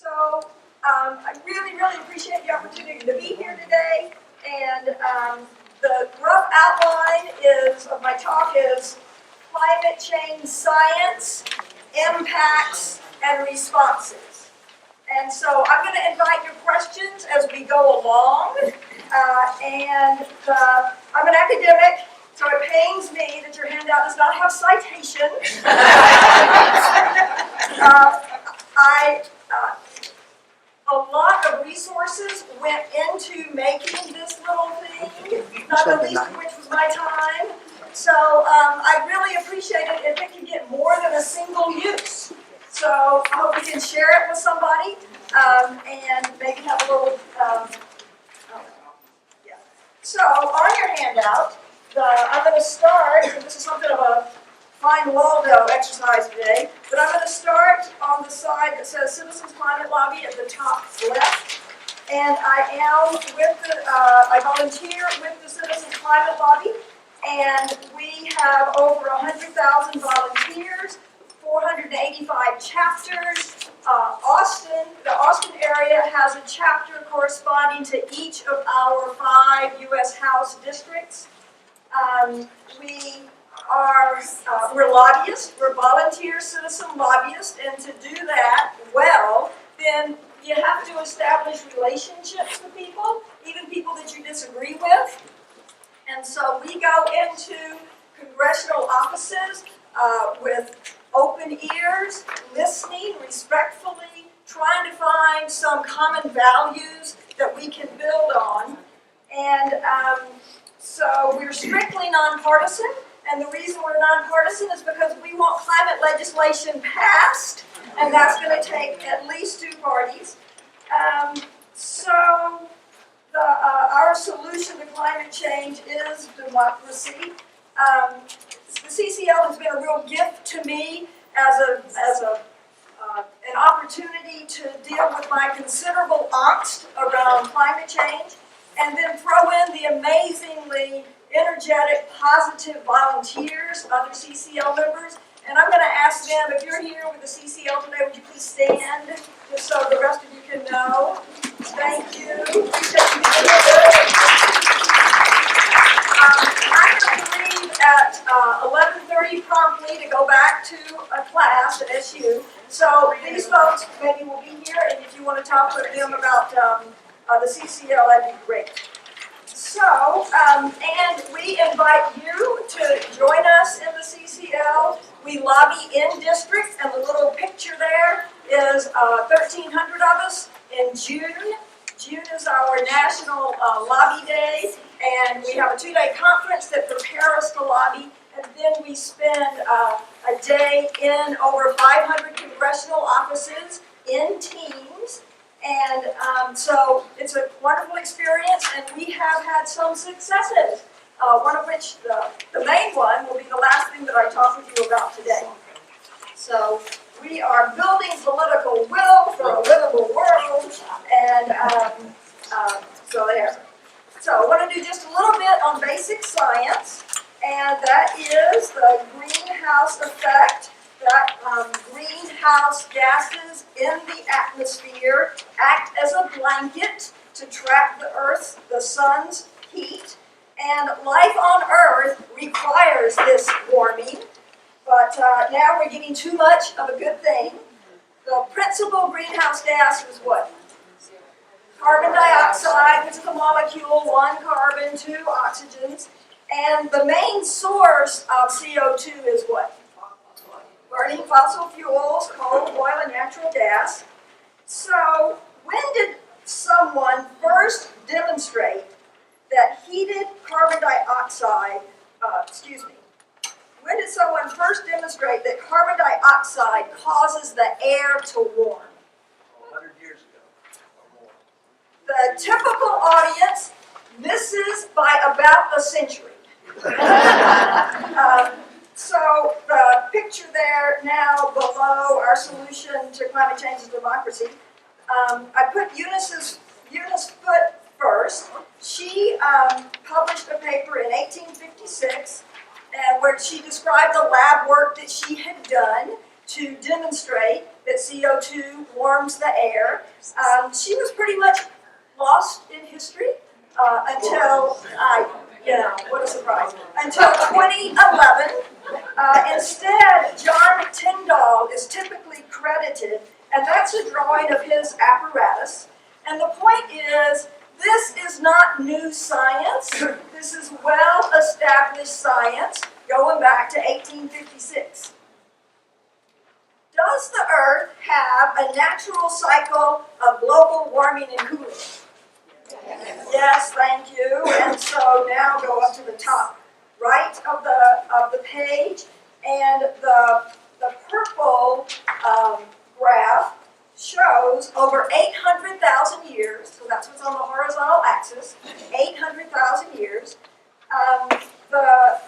I really, really appreciate the opportunity to be here today. And the rough outline of my talk is climate change science, impacts, and responses. And so I'm going to invite your questions as we go along. I'm an academic, so it pains me that your handout does not have citations. A lot of resources went into making this little thing, not the least of which was my time. So I really appreciate it if it can get more than a single use. So I hope we can share it with somebody and maybe have a little, yeah. So on your handout, I'm going to start, and this is something of a fine Waldo exercise today, but I'm going to start on the side that says Citizens Climate Lobby at the top left. And I volunteer with the Citizens Climate Lobby, and we have over 100,000 volunteers, 485 chapters. The Austin area has a chapter corresponding to each of our 5 U.S. House districts. We're lobbyists, we're volunteer citizen lobbyists, and to do that well, then you have to establish relationships with people, even people that you disagree with. And so we go into congressional offices with open ears, listening respectfully, trying to find some common values that we can build on. And so we're strictly nonpartisan. And the reason we're nonpartisan is because we want climate legislation passed, and that's going to take at least 2 parties. Our solution to climate change is democracy. The CCL has been a real gift to me as an opportunity to deal with my considerable angst around climate change, and then throw in the amazingly energetic, positive volunteers, other CCL members. And I'm going to ask them, if you're here with the CCL today, would you please stand, just so the rest of you can know. Thank you. I'm going to leave at 11:30 promptly to go back to a class at SU. So these folks maybe will be here, and if you want to talk with them about the CCL, that'd be great. So, and we invite you to join us in the CCL. We lobby in district, and the little picture there is 1,300 of us in June. June is our national lobby day, and we have a 2-day conference that prepares us to lobby, and then we spend a day in over 500 congressional offices in teams. And so it's a wonderful experience, and we have had some successes, one of which, the main one, will be the last thing that I talk with you about today. So we are building political will for a livable world, and so there. So I want to do just a little bit on basic science, and that is the greenhouse effect. That greenhouse gases in the atmosphere act as a blanket to trap the sun's heat. And life on Earth requires this warming, but now we're getting too much of a good thing. The principal greenhouse gas is what? Carbon dioxide, which is a molecule, 1 carbon, 2 oxygens. And the main source of CO2 is what? Burning fossil fuels, coal, oil, and natural gas. So, when did someone first demonstrate that heated carbon dioxide, when did someone first demonstrate that carbon dioxide causes the air to warm? 100 years ago or more. The typical audience misses by about a century. So the picture there now below our solution to climate change is democracy. I put Eunice Foote first. She published a paper in 1856 where she described the lab work that she had done to demonstrate that CO2 warms the air. She was pretty much lost in history until, what a surprise, until 2011. Instead, John Tyndall is typically credited, and that's a drawing of his apparatus. And the point is, this is not new science. This is well-established science going back to 1856. Does the Earth have a natural cycle of global warming and cooling? Yes, thank you. And so now go up to the top right of the page, and the purple graph shows over 800,000 years, so that's what's on the horizontal axis, 800,000 years, the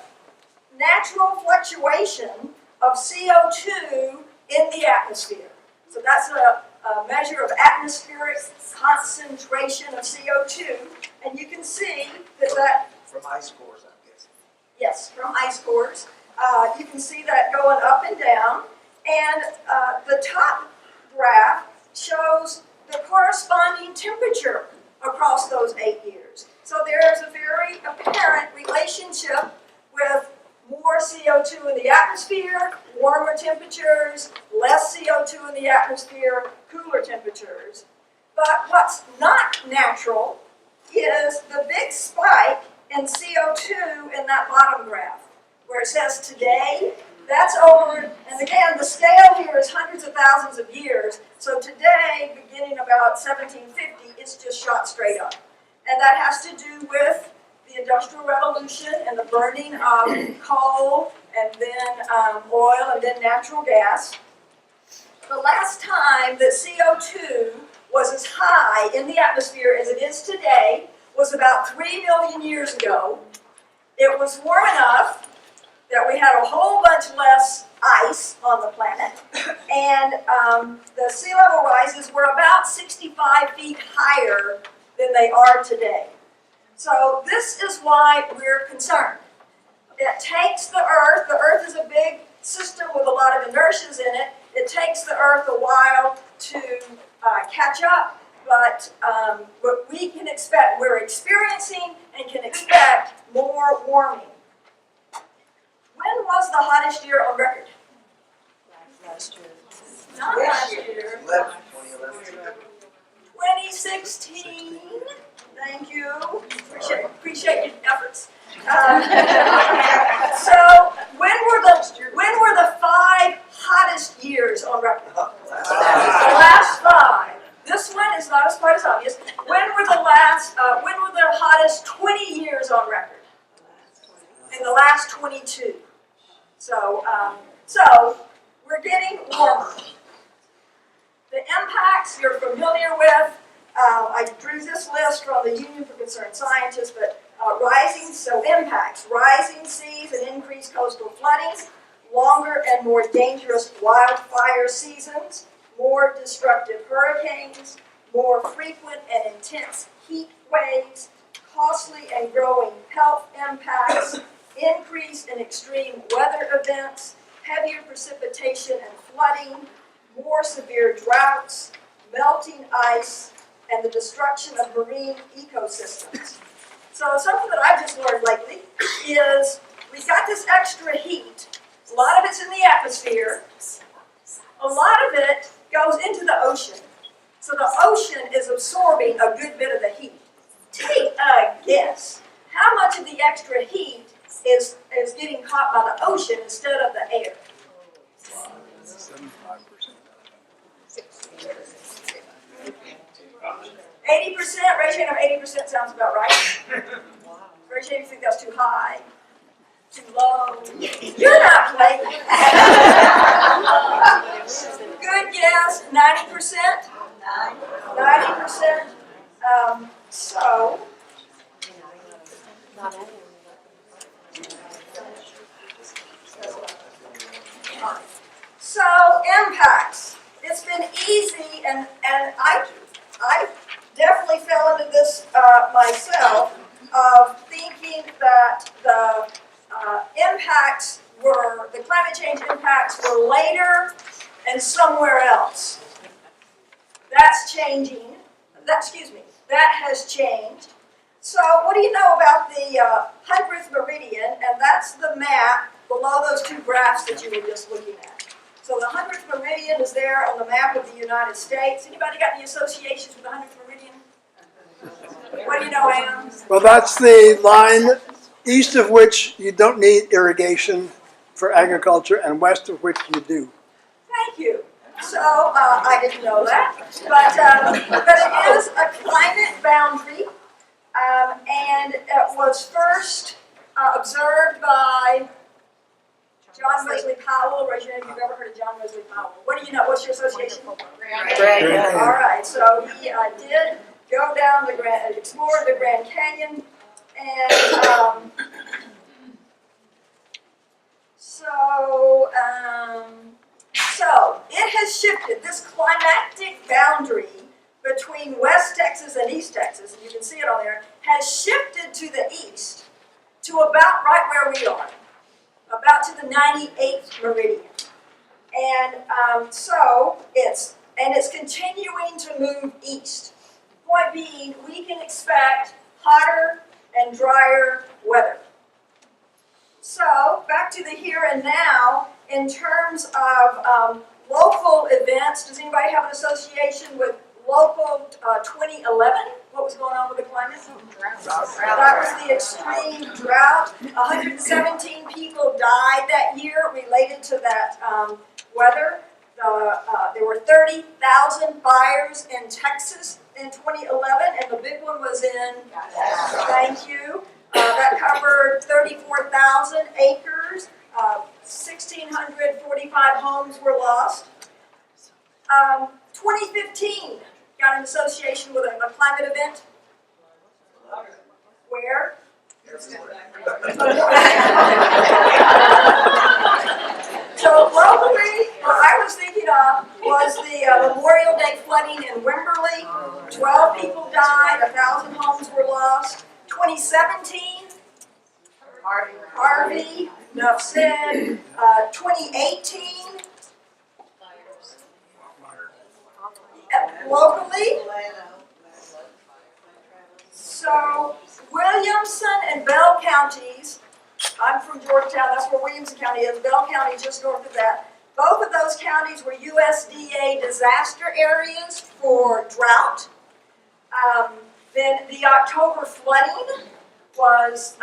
natural fluctuation of CO2 in the atmosphere. So that's a measure of atmospheric concentration of CO2, and you can see that From ice cores, I'm guessing. yes, from ice cores, you can see that going up and down, and the top graph shows the corresponding temperature across those 8 years. So there's a very apparent relationship with more CO2 in the atmosphere, warmer temperatures, less CO2 in the atmosphere, cooler temperatures. But what's not natural is the big spike in CO2 in that bottom graph, where it says today. That's over, and again, the scale here is hundreds of thousands of years. So today, beginning about 1750, it's just shot straight up. And that has to do with the Industrial Revolution and the burning of coal, and then oil, and then natural gas. The last time that CO2 was as high in the atmosphere as it is today was about 3 million years ago. It was warm enough that we had a whole bunch less ice on the planet, and the sea level rises were about 65 feet higher than they are today. So this is why we're concerned. It takes the Earth is a big system with a lot of inertias in it. It takes the Earth a while to catch up, but we can expect, we're experiencing and can expect more warming. When was the hottest year on record? Last year. Not last year. 2011. 2016. Thank you. Appreciate your efforts. So when were the 5 hottest years on record? The last 5. This one is not quite as obvious. When were the hottest 20 years on record? In the last 22. So we're getting warmer. The impacts you're familiar with. I drew this list from the Union for Concerned Scientists, but impacts, rising seas and increased coastal flooding, longer and more dangerous wildfire seasons, more destructive hurricanes, more frequent and intense heat waves, costly and growing health impacts, increase in extreme weather events, heavier precipitation and flooding, more severe droughts, melting ice, and the destruction of marine ecosystems. So something that I've just learned lately is we've got this extra heat. A lot of it's in the atmosphere. A lot of it goes into the ocean. So the ocean is absorbing a good bit of the heat. Take a guess. How much of the extra heat is getting caught by the ocean instead of the air? 80%, raise your hand if 80% sounds about right. Raise your hand if you think that's too high, too low. You're not playing. Good guess, 90%. 90%. So impacts. It's been easy, and I definitely fell into this myself of thinking that the climate change impacts were later and somewhere else. That's changing. That has changed. So what do you know about the 100th meridian? And that's the map below those two graphs that you were just looking at. So the 100th meridian is there on the map of the United States. Anybody got any associations with the 100th meridian? What do you know, Ann? Well, that's the line east of which you don't need irrigation for agriculture and west of which you do. Thank you. So, I didn't know that, but it is a climate boundary, and it was first observed by John Wesley Powell. Raise your hand if you've ever heard of John Wesley Powell. What do you know? What's your association? Grand Canyon. All right, so he did go down explore the Grand Canyon, and so it has shifted, this climatic boundary between West Texas and East Texas, and you can see it on there, has shifted to the east to about right where we are, about to the 98th meridian. And so it's continuing to move east. Point being, we can expect hotter and drier weather. So, back to the here and now, in terms of local events, does anybody have an association with local 2011? What was going on with the climate? That was the extreme drought. 117 people died that year related to that weather. There were 30,000 fires in Texas in 2011, and the big one was in, thank you, that covered 34,000 acres, 1,645 homes were lost. 2015 got an association with a climate event. Where? So locally, what I was thinking of was the Memorial Day flooding in Wimberley. 12 people died, 1,000 homes were lost. 2017, Harvey, enough said. 2018, locally. So Williamson and Bell counties, I'm from Georgetown, that's where Williamson County is. Bell County is just north of that. Both of those counties were USDA disaster areas for drought. Then the October flooding was,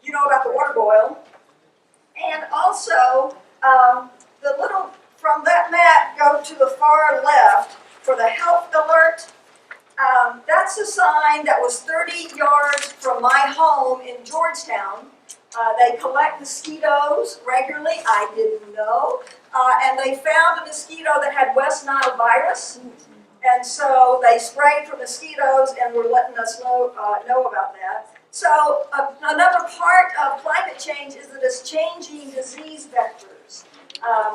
you know about the water boil. And also, the little, from that map, go to the far left for the health alert. That's a sign that was 30 yards from my home in Georgetown. They collect mosquitoes regularly, I didn't know. And they found a mosquito that had West Nile virus. And so they sprayed for mosquitoes and were letting us know about that. So another part of climate change is that it's changing disease vectors.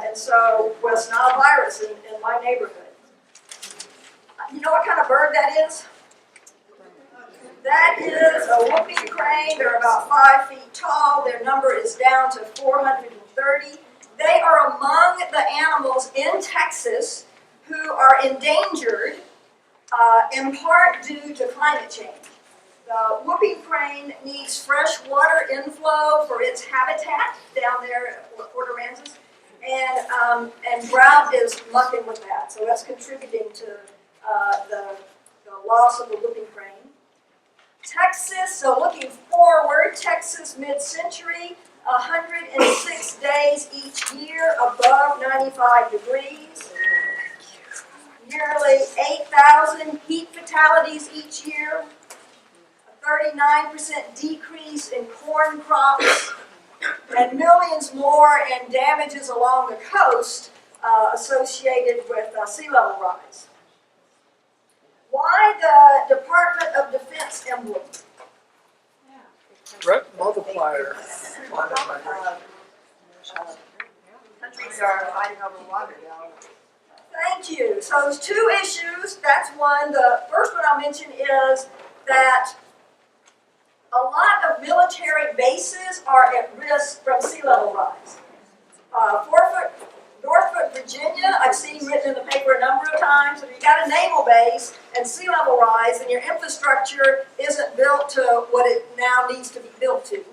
And so West Nile virus in my neighborhood. You know what kind of bird that is? That is a whooping crane. They're about 5 feet tall. Their number is down to 430. They are among the animals in Texas who are endangered in part due to climate change. The whooping crane needs fresh water inflow for its habitat down there at Port Aransas, and drought is mucking with that. So that's contributing to the loss of the whooping crane. Texas, so looking forward, Texas mid-century, 106 days each year above 95 degrees. Nearly 8,000 heat fatalities each year. A 39% decrease in corn crops. And millions more in damages along the coast associated with sea level rise. Why the Department of Defense emblem? Threat multiplier. Countries are fighting over water, y'all. Thank you. So there's two issues. That's one. The first one I'll mention is that a lot of military bases are at risk from sea level rise. Virginia, I've seen written in the paper a number of times, if you got a naval base and sea level rise, and your infrastructure isn't built to what it now needs to be built to.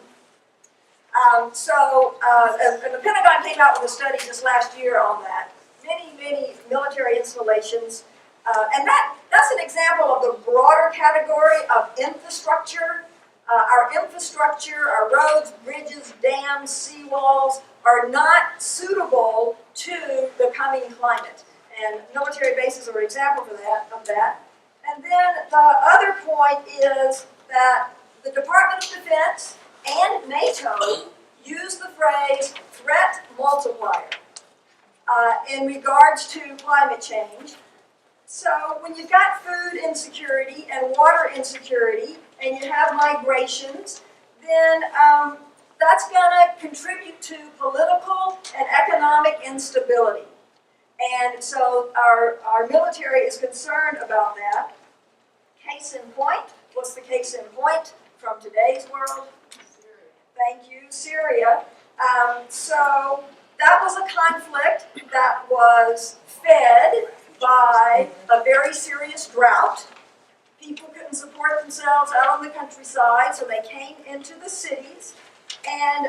And the Pentagon came out with a study just last year on that. Many military installations. And that's an example of the broader category of infrastructure. Our infrastructure, our roads, bridges, dams, seawalls are not suitable to the coming climate. And military bases are an example of that. And then the other point is that the Department of Defense and NATO use the phrase threat multiplier in regards to climate change. So when you've got food insecurity and water insecurity and you have migrations, then that's going to contribute to political and economic instability. And so our military is concerned about that. Case in point, what's the case in point from today's world? Thank you, Syria. So that was a conflict that was fed by a very serious drought. People couldn't support themselves out on the countryside, so they came into the cities. And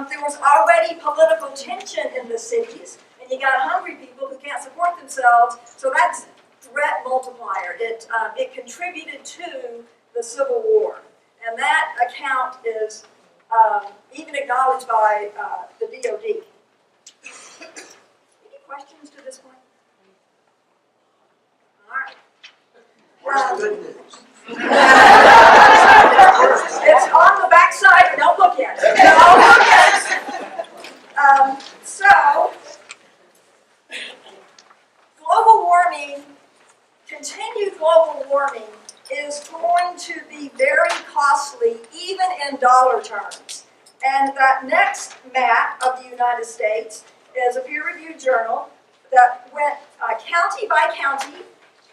there was already political tension in the cities, and you got hungry people who can't support themselves, so that's threat multiplier. It contributed to the Civil War. And that account is even acknowledged by the DoD. Any questions to this point? All right. Where's the good news? It's on the back side, but don't look at it. Don't look at it. So, global warming, continued global warming, is going to be very costly, even in dollar terms. And that next map of the United States is a peer-reviewed journal that went county by county,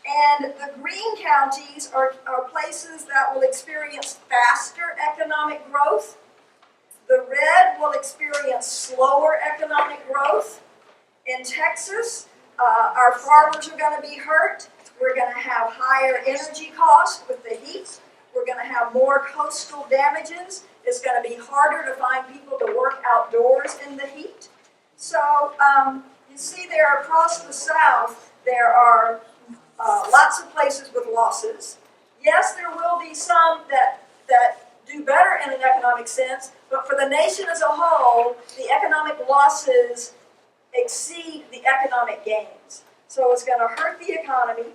and the green counties are places that will experience faster economic growth. The red will experience slower economic growth. In Texas, our farmers are going to be hurt. We're going to have higher energy costs with the heat. We're going to have more coastal damages. It's going to be harder to find people to work outdoors in the heat. So you see there across the South, there are lots of places with losses. Yes, there will be some that do better in an economic sense, but for the nation as a whole, the economic losses exceed the economic gains. So it's going to hurt the economy.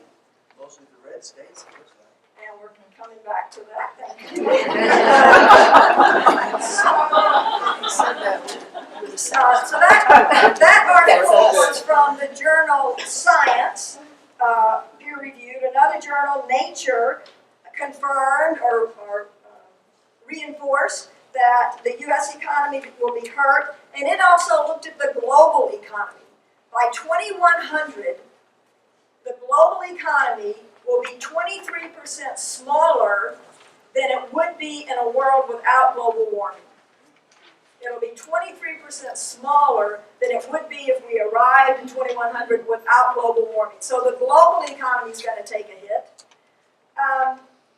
Mostly the red states, it looks like. And we're coming back to that. Thank you. So that article was from the journal Science, peer-reviewed. Another journal, Nature, confirmed or reinforced that the U.S. economy will be hurt. And it also looked at the global economy. By 2100, the global economy will be 23% smaller than it would be in a world without global warming. It'll be 23% smaller than it would be if we arrived in 2100 without global warming. So the global economy is going to take a hit.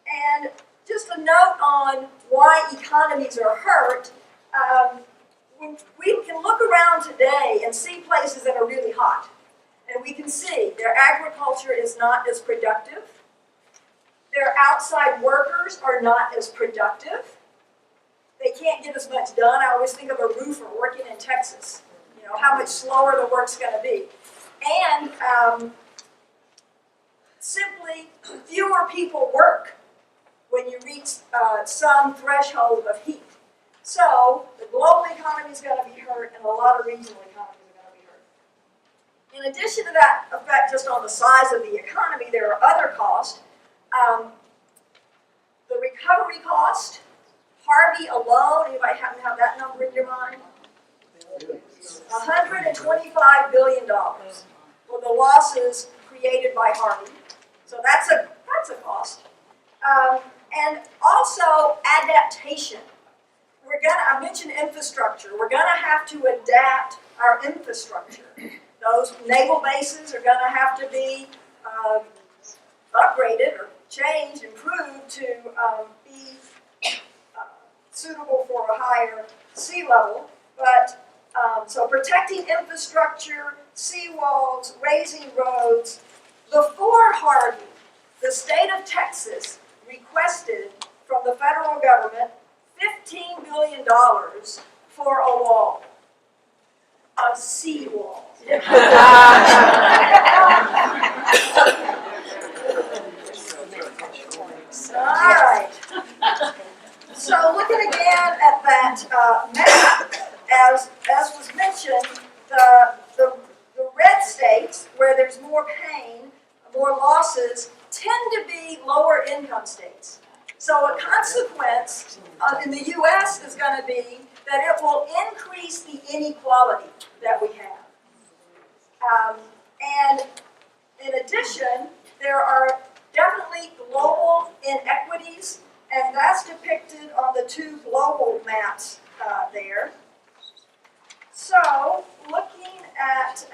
And just a note on why economies are hurt. We can look around today and see places that are really hot. And we can see their agriculture is not as productive. Their outside workers are not as productive. They can't get as much done. I always think of a roofer working in Texas. You know, how much slower the work's going to be. And simply fewer people work when you reach some threshold of heat. So the global economy is going to be hurt, and a lot of regional economies are going to be hurt. In addition to that effect just on the size of the economy, there are other costs. The recovery cost, Harvey alone, anybody happen to have that number in your mind? $125 billion for the losses created by Harvey. So that's a cost. And also adaptation. I mentioned infrastructure. We're going to have to adapt our infrastructure. those naval bases are going to have to be upgraded or changed, improved to be suitable for a higher sea level. But so protecting infrastructure, seawalls, raising roads. Before Harvey, the state of Texas requested from the federal government $15 billion for a wall, a seawall. All right. So looking again at that map, as was mentioned, the red states, where there's more pain, more losses, tend to be lower income states. So a consequence in the U.S. is going to be that it will increase the inequality that we have. And in addition, there are definitely global inequities, and that's depicted on the two global maps there. So, looking at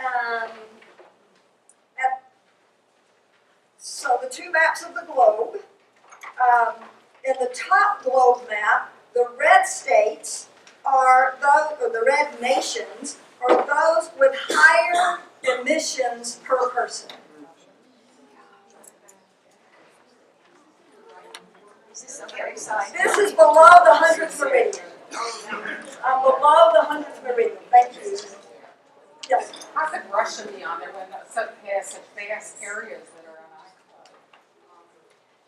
so the two maps of the globe, in the top globe map, the red states are those, or the red nations, are those with higher emissions per person. This is below the 100th meridian. Below the 100th meridian. Thank you. Yes. How could Russia be on there when such vast areas that are unoccupied?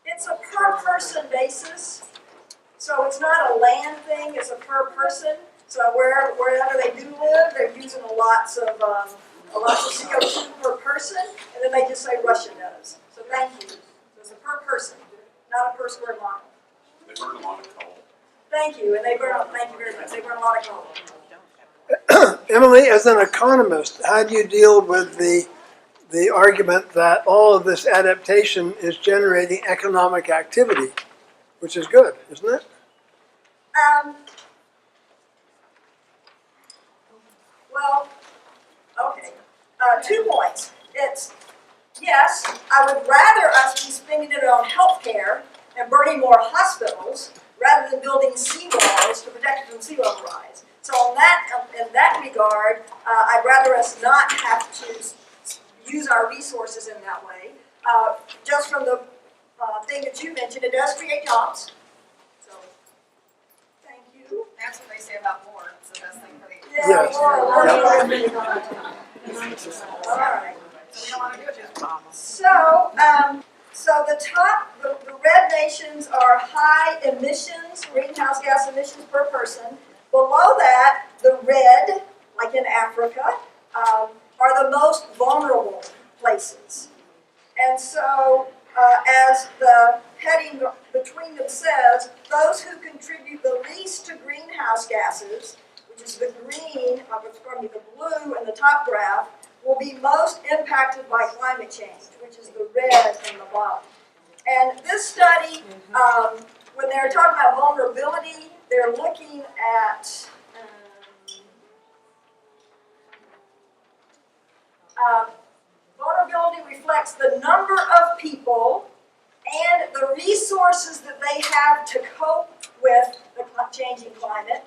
It's a per person basis. So it's not a land thing, it's a per person. So wherever they do live, they're using lots of CO2 per person, and then they just say Russia does. So thank you. So it's a per person, not a per square mile. They burn a lot of coal. Thank you, and thank you very much. They burn a lot of coal. Emily, as an economist, how do you deal with the argument that all of this adaptation is generating economic activity, which is good, isn't it? Well, okay. 2 points. It's, yes, I would rather us be spending it on healthcare and burning more hospitals rather than building seawalls to protect it from sea level rise. So in that regard, I'd rather us not have to use our resources in that way. Just from the thing that you mentioned, it does create jobs. So, thank you. That's what they say about war. It's the best thing for the Yeah, Yes. All right. we don't want to do it just mama. So the red nations are high emissions, greenhouse gas emissions per person. Below that, the red, like in Africa, are the most vulnerable places. And so, as the heading between them says, those who contribute the least to greenhouse gases, which is the green, the blue in the top graph, will be most impacted by climate change, which is the red in the bottom. And this study, when they're talking about vulnerability, they're looking at vulnerability reflects the number of people and the resources that they have to cope with the changing climate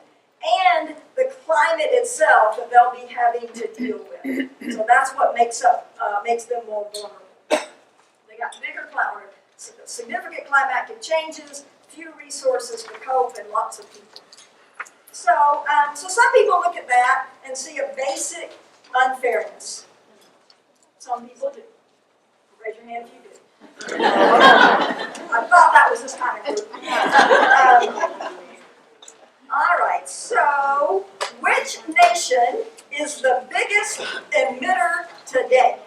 and the climate itself that they'll be having to deal with. So that's what makes them more vulnerable. They got bigger climate, significant climatic changes, few resources to cope, and lots of people. So, so some people look at that and see a basic unfairness. Some people do. Raise your hand if you do. I thought that was this kind of group. All right, so which nation is the biggest emitter today?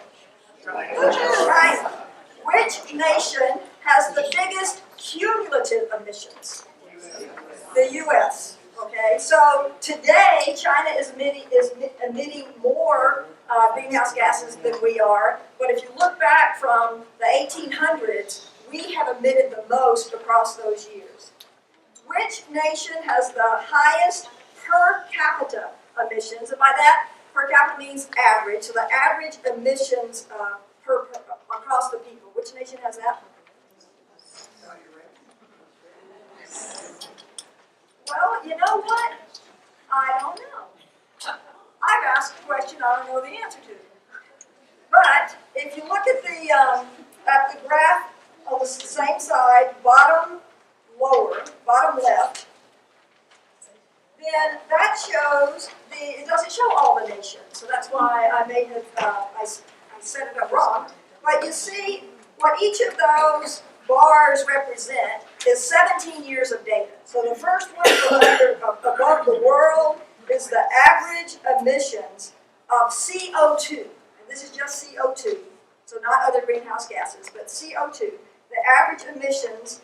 China. Which nation has the biggest cumulative emissions? The U.S. Okay, so today China is emitting more greenhouse gases than we are, but if you look back from the 1800s, we have emitted the most across those years. Which nation has the highest per capita emissions? And by that, per capita means average, so the average emissions across the people. Which nation has that? Well, you know what? I don't know. I've asked a question I don't know the answer to. But if you look at the graph on the same side, bottom left, then that shows it doesn't show all the nations. So that's why I made it, I set it up wrong. But you see what each of those bars represent is 17 years of data. So the first one above the world is the average emissions of CO2. And this is just CO2, so not other greenhouse gases, but CO2. The average emissions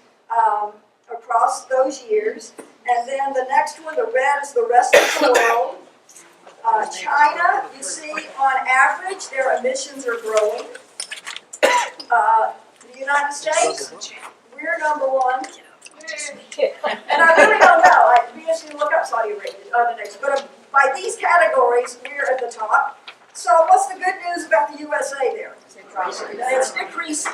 across those years. And then the next one, the red, is the rest of the world. China, you see, on average, their emissions are growing. The United States, we're number one. And I really don't know. I'd be interested to look up Saudi Arabia, other nations. But by these categories, we're at the top. So what's the good news about the USA there? It's decreasing.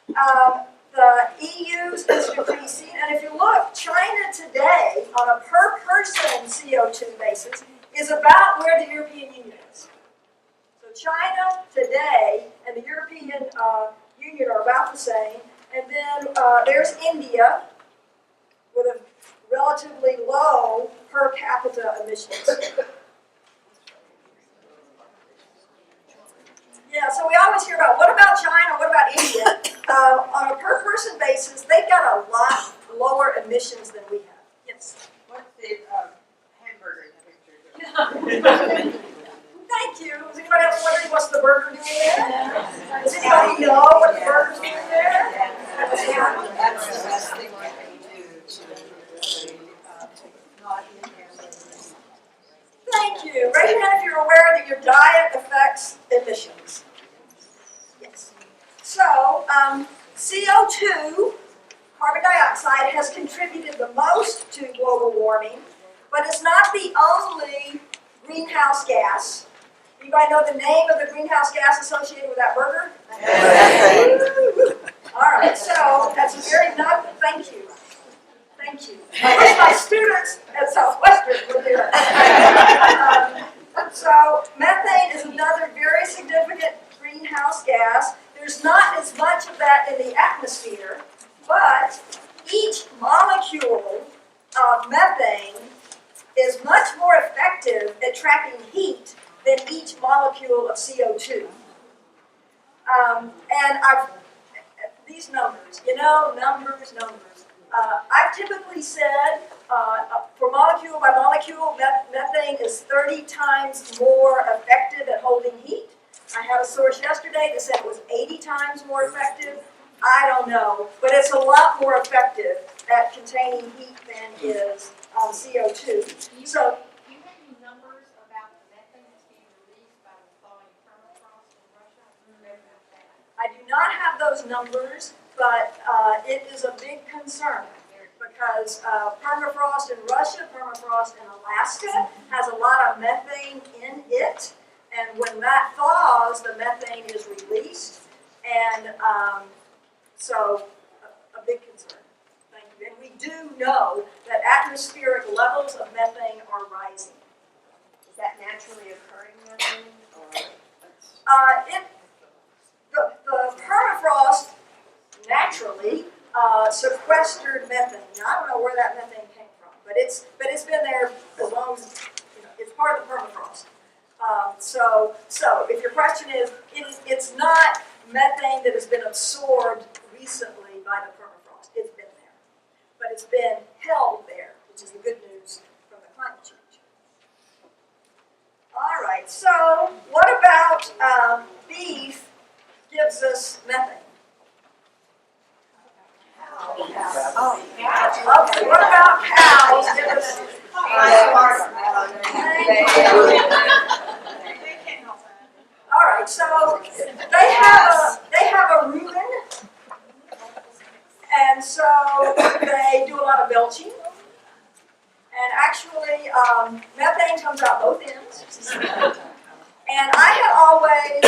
The EU's is decreasing. And if you look, China today, on a per person CO2 basis, is about where the European Union is. So China today and the European Union are about the same. And then there's India with a relatively low per capita emissions. Yeah, so we always hear about, what about China, what about India? On a per person basis, they've got a lot lower emissions than we have. Yes? What's the hamburger picture? Thank you. Is anybody else wondering what's the burger doing there? Does anybody know what the burger's doing there? That's the best thing we can do to not eat hamburgers. Thank you. Raise your hand if you're aware that your diet affects emissions. Yes. So, CO2, carbon dioxide, has contributed the most to global warming, but it's not the only greenhouse gas. Anybody know the name of the greenhouse gas associated with that burger? All right, so that's a very noble thank you. Thank you. I wish my students at Southwestern would do it. So methane is another very significant greenhouse gas. There's not as much of that in the atmosphere, but each molecule of methane is much more effective at trapping heat than each molecule of CO2. These numbers, numbers. I've typically said for molecule by molecule, methane is 30 times more effective at holding heat. I had a source yesterday that said it was 80 times more effective. I don't know, but it's a lot more effective at containing heat than is CO2. So, Do you have any numbers about the methane that's being released by the thawing permafrost in Russia? I do not have those numbers, but it is a big concern because permafrost in Russia, permafrost in Alaska has a lot of methane in it, and when that thaws, the methane is released, and so a big concern. Thank you. And we do know that atmospheric levels of methane are rising. Is that naturally occurring methane? The permafrost naturally sequestered methane. Now, I don't know where that methane came from, but it's been there as long as it's part of the permafrost. So if your question is, it's not methane that has been absorbed recently by the permafrost. It's been there, but it's been held there, which is the good news from the climate change. All right. So what about beef gives us methane? Okay, what about cows give us all right, so they have a rumen, and so they do a lot of belching, And actually, methane comes out both ends. And I had always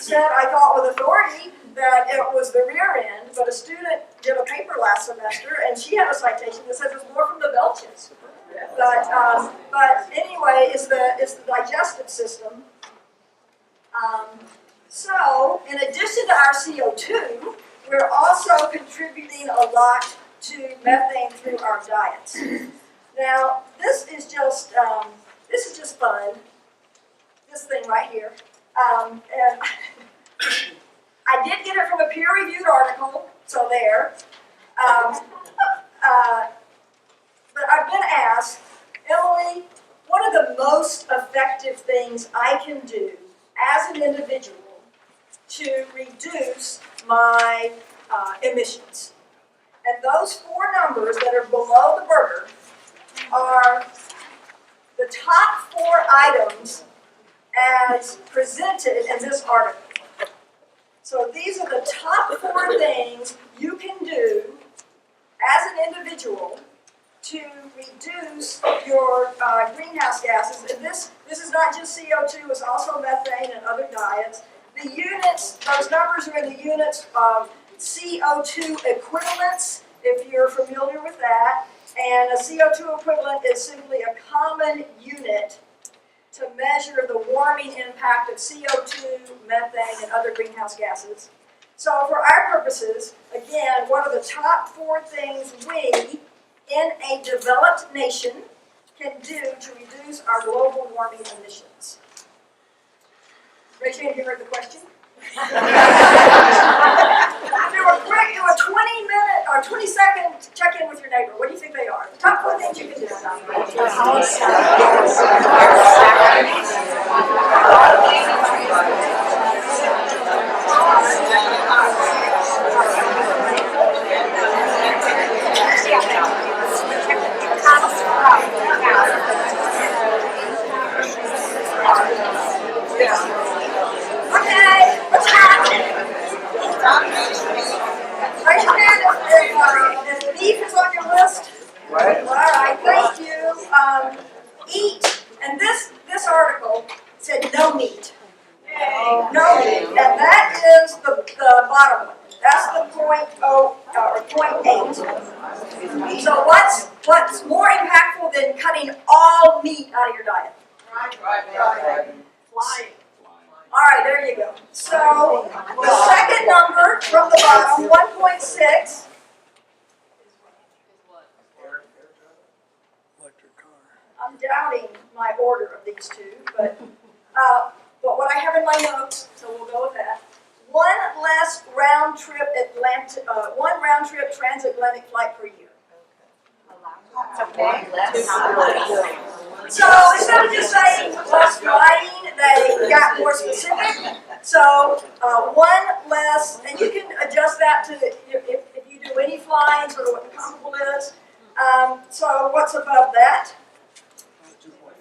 said, I thought with authority, that it was the rear end, but a student did a paper last semester, and she had a citation that says it's more from the belches. But anyway, it's the digestive system. So, in addition to our CO2, we're also contributing a lot to methane through our diets. Now, this is just fun. This thing right here, and I did get it from a peer-reviewed article, so there. But I've been asked, Emily, what are the most effective things I can do as an individual to reduce my emissions? And those four numbers that are below the burger are the top four items as presented in this article. So these are the top four things you can do as an individual to reduce your greenhouse gases. And this is not just CO2, it's also methane and other diets. The units, those numbers are in the units of CO2 equivalents, if you're familiar with that. And a CO2 equivalent is simply a common unit to measure the warming impact of CO2, methane, and other greenhouse gases. So for our purposes, again, what are the top four things we, in a developed nation, can do to reduce our global warming emissions? Raise your hand if you heard the question. Do a 20-minute or 20-second check-in with your neighbor. What do you think they are? Top four things you can do. Okay, what's happening? Raise your hand if beef is on your list. All right, thank you. Eat, and this article said no meat. No meat, and that is the bottom one. That's the 0.8. So what's more impactful than cutting all meat out of your diet? Flying. All right, there you go. So the second number from the bottom, 1.6. Electric car. I'm doubting my order of these two, but what I have in my notes, so we'll go with that. One round trip transatlantic flight per year. So instead of just saying less flying, they got more specific. So one less, and you can adjust that to if you do any flying, sort of what the comparable is. So what's above that?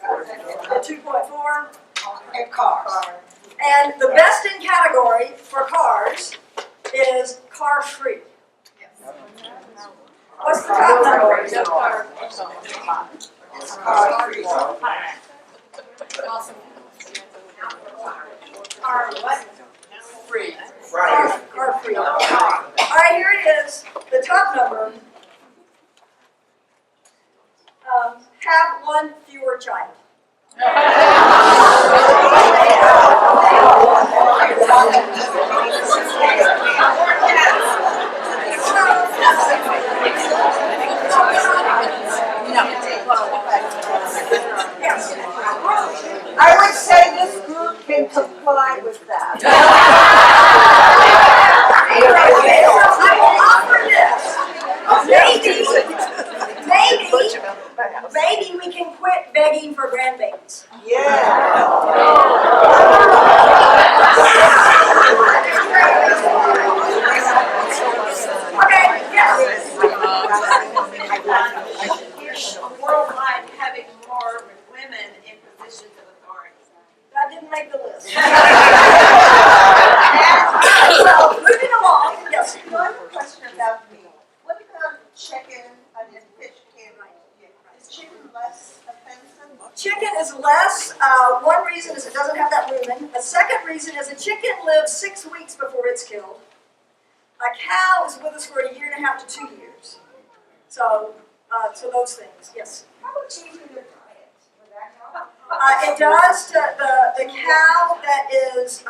The 2.4. And cars. And the best in category for cars is car free. What's the top number? Car what? Free. Car free. All right, here it is. The top number. Have one fewer child. Yes. I would say this group can comply with that. I will offer this. Maybe we can quit begging for grandbabies. Yeah. Okay, yes. Worldwide having more women in positions of authority. That didn't make the list. So, moving along, yes. So I have a question about me. What about check-in on this pitch can? Is Chicken is less. One reason is it doesn't have that lumen. A second reason is a chicken lives 6 weeks before it's killed. A cow is with us for 1.5 years to 2 years. So those things, yes. How about changing their diet? Would that help? It does. The cow that is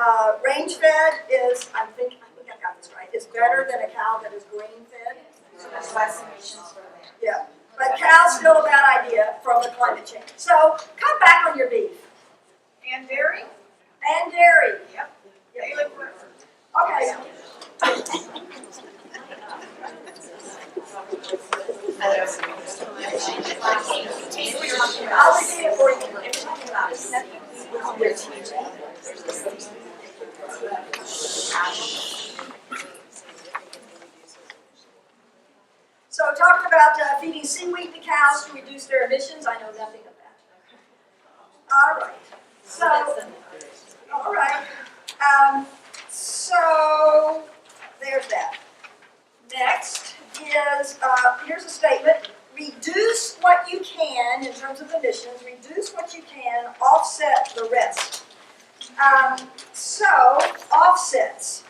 range fed is, I think I got this right, is better than a cow that is grain fed. So there's less emissions for them. Yeah, but cow's still a bad idea from the climate change. So cut back on your beef. And dairy? And dairy. Yep. Yep. They live forever. Okay. I'll repeat it for you. So talking about feeding seaweed to cows to reduce their emissions, I know nothing of that. All right. So, all right. So there's that. Next is, here's a statement. Reduce what you can in terms of emissions. Reduce what you can, offset the rest. So, offsets.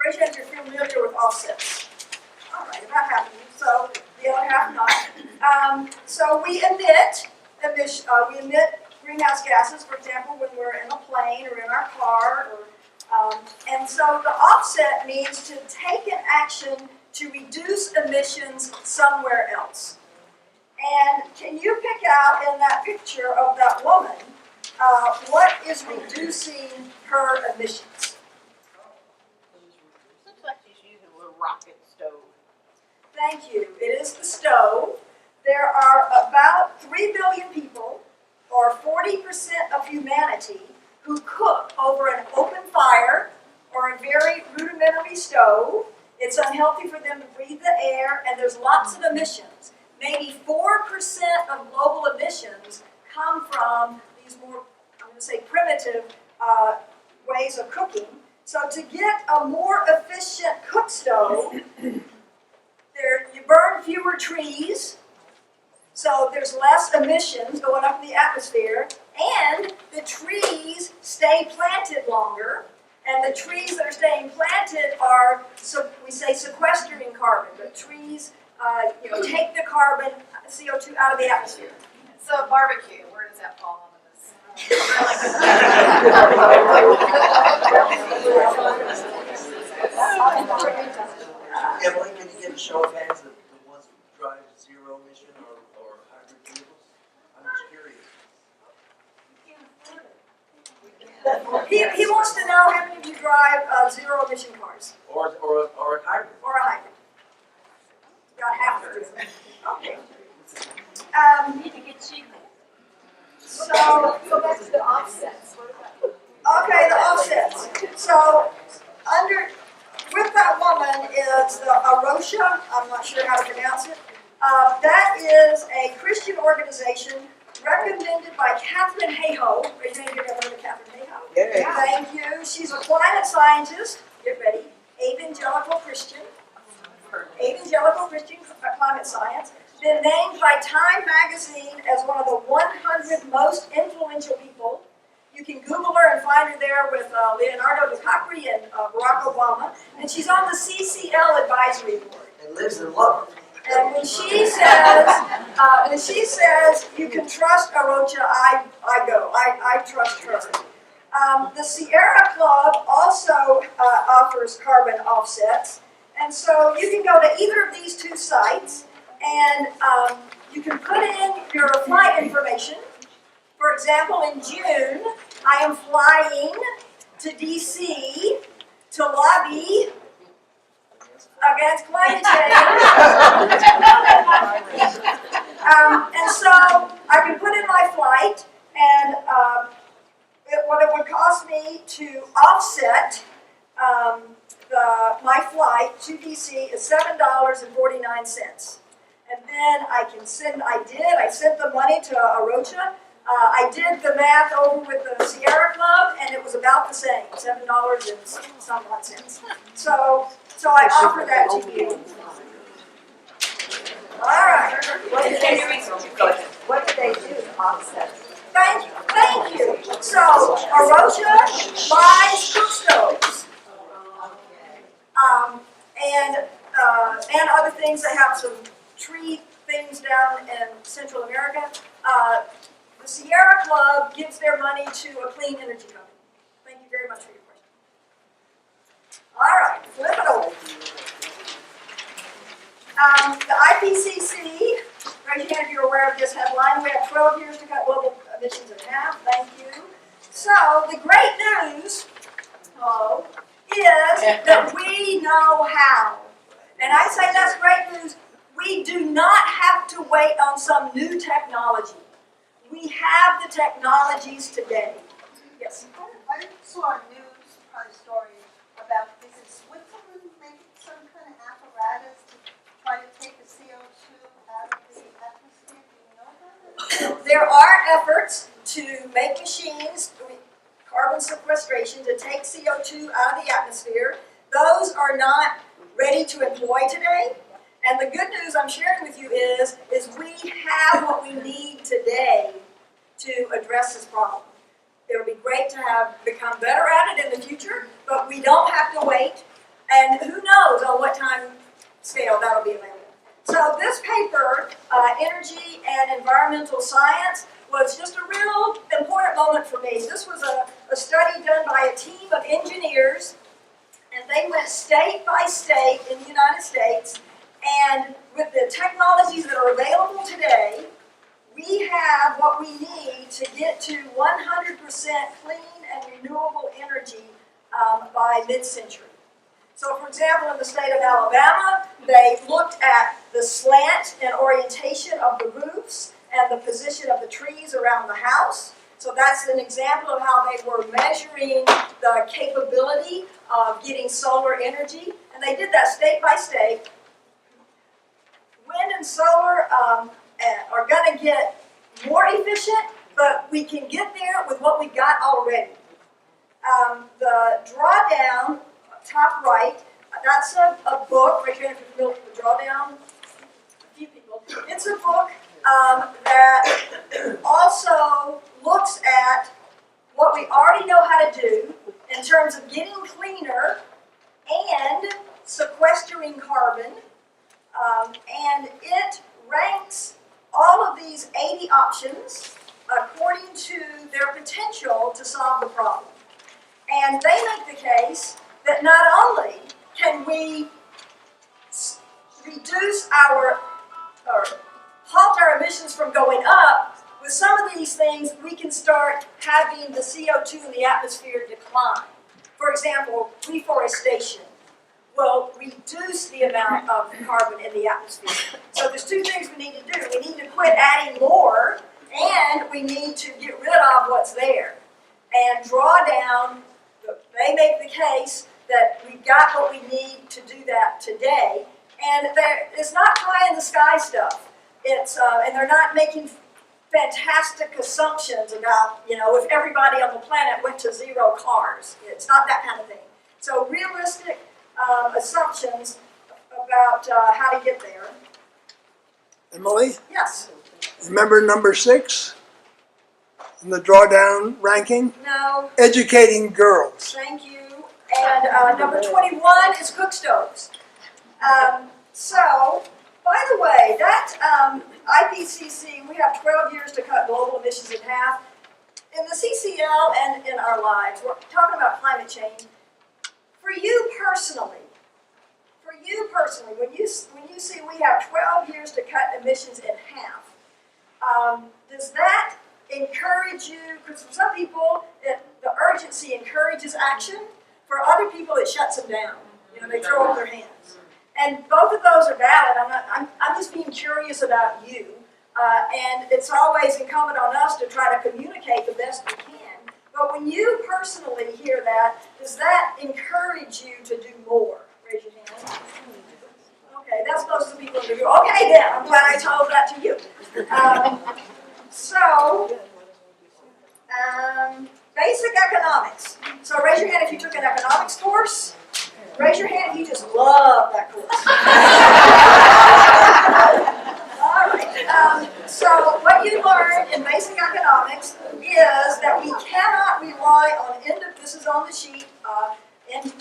Raise your hand if you're familiar with offsets. All right, about half of you, so the other half not. So we emit greenhouse gases, for example, when we're in a plane or in our car. And so the offset means to take an action to reduce emissions somewhere else. And can you pick out in that picture of that woman what is reducing her emissions? Looks like she's using a little rocket stove. Thank you. It is the stove. There are about 3 billion people, or 40% of humanity, who cook over an open fire or a very rudimentary stove. It's unhealthy for them to breathe the air, and there's lots of emissions. Maybe 4% of global emissions come from these more, I'm going to say, primitive ways of cooking. So to get a more efficient cook stove, you burn fewer trees, so there's less emissions going up in the atmosphere, and the trees stay planted longer, and the trees that are staying planted are, so we say, sequestering carbon. The trees, take the carbon, CO2 out of the atmosphere. So barbecue, where does that fall on Emily, can you give a show of hands of the ones who drive zero emission or hybrid vehicles? I'm just curious. He wants to know how many of you drive zero emission cars, Or a hybrid. or a hybrid. Got half of you. Okay. So back to the offsets. Okay, the offsets. So, with that woman is the Arosha, I'm not sure how to pronounce it. That is a Christian organization recommended by Catherine Hayhoe. Raise your hand if you've ever heard of Catherine Hayhoe. Yeah. Thank you. She's a climate scientist. Get ready. Evangelical Christian climate science. Been named by Time magazine as one of the 100 most influential people. You can Google her and find her there with Leonardo DiCaprio and Barack Obama. And she's on the CCL advisory board. And lives in love. And when she says you can trust Arocha, I go. I trust her. The Sierra Club also offers carbon offsets. And so you can go to either of these two sites and you can put in your flight information. For example, in June, I am flying to DC to lobby against climate change. And so I can put in my flight, and what it would cost me to offset my flight to DC is $7.49. And then I sent the money to Arocha. I did the math over with the Sierra Club, and it was about the same, $7 and some odd cents. So I offer that to you. All right. What would they do to offset it? Thank you. So, Arosha buys cook stoves. And other things. They have some tree things down in Central America. The Sierra Club gives their money to a clean energy company. Thank you very much for your question. All right, flip it over. The IPCC, raise your hand if you're aware of this headline. We have 12 years to cut global emissions in half. Thank you. So the great news, is that we know how. And I say that's great news. We do not have to wait on some new technology. We have the technologies today. Yes? I saw a news story about, is it Switzerland making some kind of apparatus to try to take the CO2 out of the atmosphere? Do you know about it? There are efforts to make machines, carbon sequestration, to take CO2 out of the atmosphere. Those are not ready to employ today. And the good news I'm sharing with you is we have what we need today to address this problem. It would be great to have become better at it in the future, but we don't have to wait. And who knows on what time scale that'll be available. So this paper, Energy and Environmental Science, was just a real important moment for me. This was a study done by a team of engineers, and they went state by state in the United States, and with the technologies that are available today, we have what we need to get to 100% clean and renewable energy by mid-century. So for example, in the state of Alabama, they looked at the slant and orientation of the roofs and the position of the trees around the house. So that's an example of how they were measuring the capability of getting solar energy. And they did that state by state. Wind and solar are going to get more efficient, but we can get there with what we got already. The drawdown, top right, that's a book, right here if you're familiar with the drawdown, a few people. It's a book that also looks at what we already know how to do in terms of getting cleaner and sequestering carbon. And it ranks all of these 80 options according to their potential to solve the problem. And they make the case that not only can we reduce or halt our emissions from going up, with some of these things we can start having the CO2 in the atmosphere decline. For example, reforestation will reduce the amount of carbon in the atmosphere. So there's two things we need to do. We need to quit adding more, and we need to get rid of what's there. And draw down, they make the case that we've got what we need to do that today. And it's not pie in the sky stuff. It's and they're not making fantastic assumptions about, if everybody on the planet went to zero cars. It's not that kind of thing. So realistic assumptions about how to get there. Emily, Yes. remember number 6 in the drawdown ranking? No. Educating girls. Thank you. And number 21 is cook stoves. So, by the way, that IPCC, we have 12 years to cut global emissions in half. In the CCL and in our lives, we're talking about climate change. For you personally, when you see we have 12 years to cut emissions in half, does that encourage you? Because for some people, the urgency encourages action. For other people, it shuts them down. They throw up their hands. And both of those are valid. I'm just being curious about you. And it's always incumbent on us to try to communicate the best we can. But when you personally hear that, does that encourage you to do more? Raise your hand. Okay, that's most of the people in the room. Okay then, I'm glad I told that to you. Basic economics. So raise your hand if you took an economics course. Raise your hand if you just love that course. All right. So what you learn in basic economics is that we cannot rely on, this is on the sheet in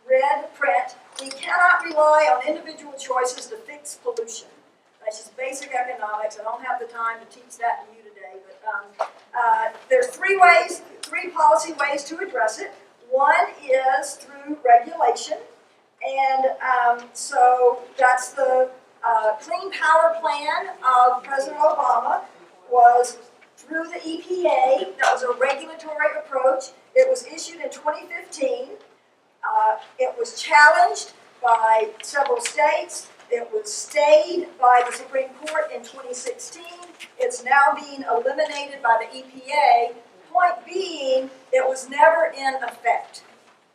red print, we cannot rely on individual choices to fix pollution. That's just basic economics. I don't have the time to teach that to you today, but there's three policy ways to address it. One is through regulation, and so that's the Clean Power Plan of President Obama was through the EPA. That was a regulatory approach. It was issued in 2015. It was challenged by several states. It was stayed by the Supreme Court in 2016. It's now being eliminated by the EPA. Point being, it was never in effect.